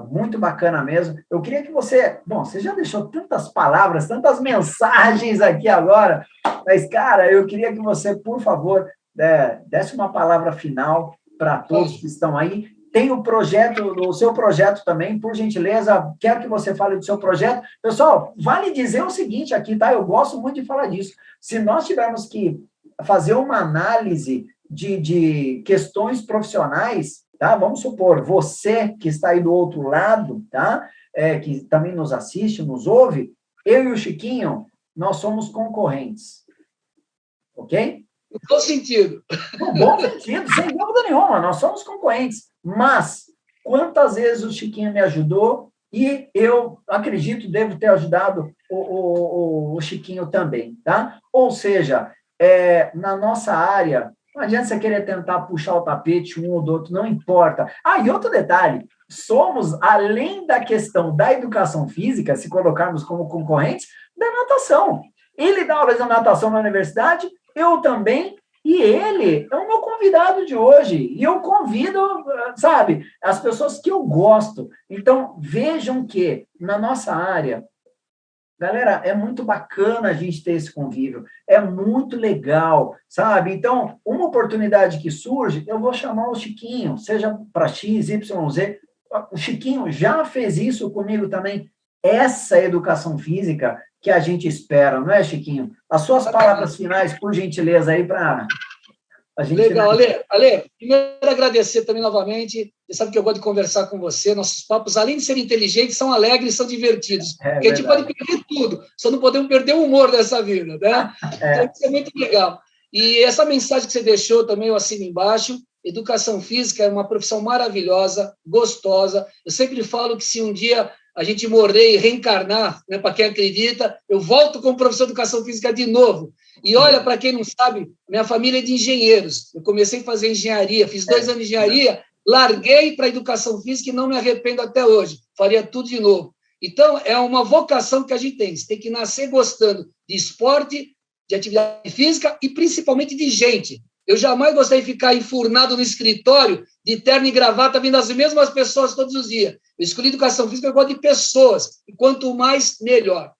Muito bacana mesmo. Eu queria que você... Bom, você já deixou tantas palavras, tantas mensagens aqui agora, mas, cara, eu queria que você, por favor, desse uma palavra final para todos que estão aí. Tem o seu projeto também, por gentileza, quero que você fale do seu projeto. Pessoal, vale dizer o seguinte aqui, tá? Eu gosto muito de falar disso. Se nós tivermos que fazer uma análise de questões profissionais, tá? Vamos supor, você que está aí do outro lado, tá? Que também nos assiste, nos ouve, eu e o Chiquinho, nós somos concorrentes. Ok? No bom sentido. No bom sentido, sem dúvida nenhuma, nós somos concorrentes. Mas, quantas vezes o Chiquinho me ajudou e eu acredito, devo ter ajudado o Chiquinho também, tá? Ou seja, na nossa área, não adianta você querer tentar puxar o tapete um ou do outro, não importa. E outro detalhe, somos, além da questão da educação física, se colocarmos como concorrentes, da natação. Ele dá aulas de natação na universidade, eu também, e ele é o meu convidado de hoje. E eu convido, sabe, as pessoas que eu gosto. Então, vejam que, na nossa área, galera, é muito bacana a gente ter esse convívio, é muito legal, sabe? Então, uma oportunidade que surge, eu vou chamar o Chiquinho, seja para X, Y, Z. O Chiquinho já fez isso comigo também. Essa educação física que a gente espera, não é, Chiquinho? As suas palavras finais, por gentileza, aí para a gente... Legal, Ale, primeiro agradecer também novamente. Você sabe que eu gosto de conversar com você. Nossos papos, além de serem inteligentes, são alegres, são divertidos. Porque a gente pode perder tudo, só não podemos perder o humor dessa vida, né? Então, isso é muito legal. E essa mensagem que você deixou também, eu assino embaixo. Educação física é uma profissão maravilhosa, gostosa. Eu sempre falo que se um dia a gente morrer e reencarnar, né, para quem acredita, eu volto como professor de educação física de novo. E olha, para quem não sabe, minha família é de engenheiros. Eu comecei a fazer engenharia, fiz 2 anos de engenharia, larguei para a educação física e não me arrependo até hoje. Faria tudo de novo. Então, é uma vocação que a gente tem. Você tem que nascer gostando de esporte, de atividade física e principalmente de gente. Eu jamais gostaria de ficar enfurnado no escritório de terno e gravata, vendo as mesmas pessoas todos os dias. Eu escolhi educação física, eu gosto de pessoas, e quanto mais, melhor.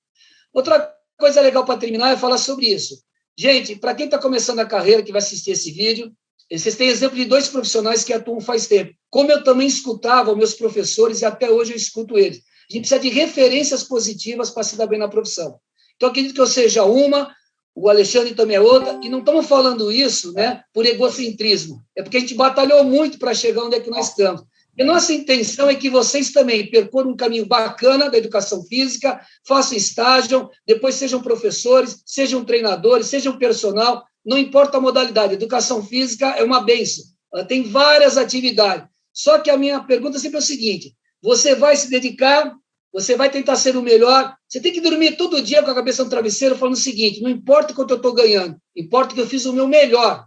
Outra coisa legal para terminar é falar sobre isso. Gente, para quem está começando a carreira, que vai assistir esse vídeo, vocês têm exemplo de 2 profissionais que atuam faz tempo. Como eu também escutava os meus professores, e até hoje eu escuto eles. A gente precisa de referências positivas para se dar bem na profissão. Então, acredito que eu seja uma, o Alexandre também é outra, e não estamos falando isso, né, por egocentrismo. É porque a gente batalhou muito para chegar onde é que nós estamos. E nossa intenção é que vocês também percorram um caminho bacana da educação física, façam estágio, depois sejam professores, sejam treinadores, sejam personal, não importa a modalidade. Educação física é uma bênção, ela tem várias atividades. Só que a minha pergunta sempre é o seguinte: você vai se dedicar, você vai tentar ser o melhor, você tem que dormir todo dia com a cabeça no travesseiro falando o seguinte: não importa quanto eu estou ganhando, importa que eu fiz o meu melhor.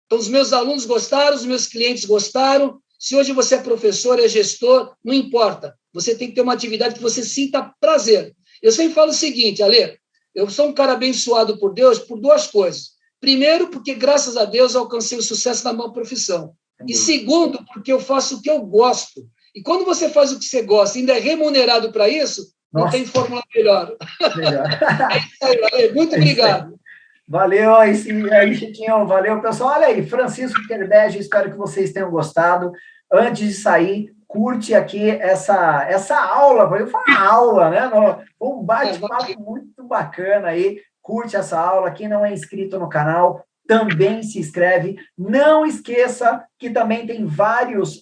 Então, os meus alunos gostaram, os meus clientes gostaram. Se hoje você é professor, é gestor, não importa. Você tem que ter uma atividade que você sinta prazer. Eu sempre falo o seguinte, Ale, eu sou um cara abençoado por Deus por 2 coisas. Primeiro, porque, graças a Deus, eu alcancei o sucesso na minha profissão. E segundo, porque eu faço o que eu gosto. E quando você faz o que você gosta e ainda é remunerado para isso, não tem fórmula melhor. É isso aí, Ale. Muito obrigado. Valeu aí, Chiquinho. Valeu, pessoal. Olha aí, Francisco Kerbege, espero que vocês tenham gostado. Antes de sair, curte aqui essa aula, foi uma aula, né? Um bate-papo muito bacana aí. Curte essa aula. Quem não é inscrito no canal, também se inscreve. Não esqueça que também tem vários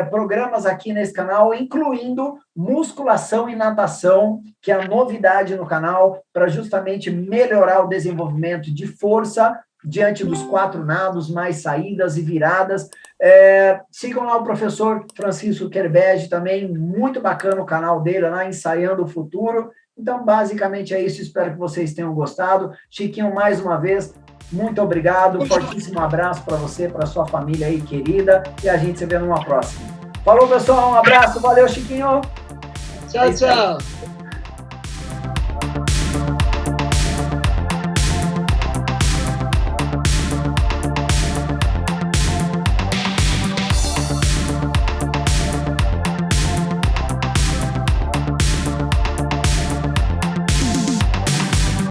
programas aqui nesse canal, incluindo musculação e natação, que é a novidade no canal, para justamente melhorar o desenvolvimento de força diante dos 4 nados, mais saídas e viradas. Sigam lá o professor Francisco Kerbege, também muito bacana o canal dele lá, Ensaiando o Futuro. Então, basicamente é isso, espero que vocês tenham gostado. Chiquinho, mais uma vez, muito obrigado, fortíssimo abraço para você, para sua família aí querida, e a gente se vê numa próxima. Falou, pessoal, um abraço, valeu, Chiquinho. Tchau, tchau.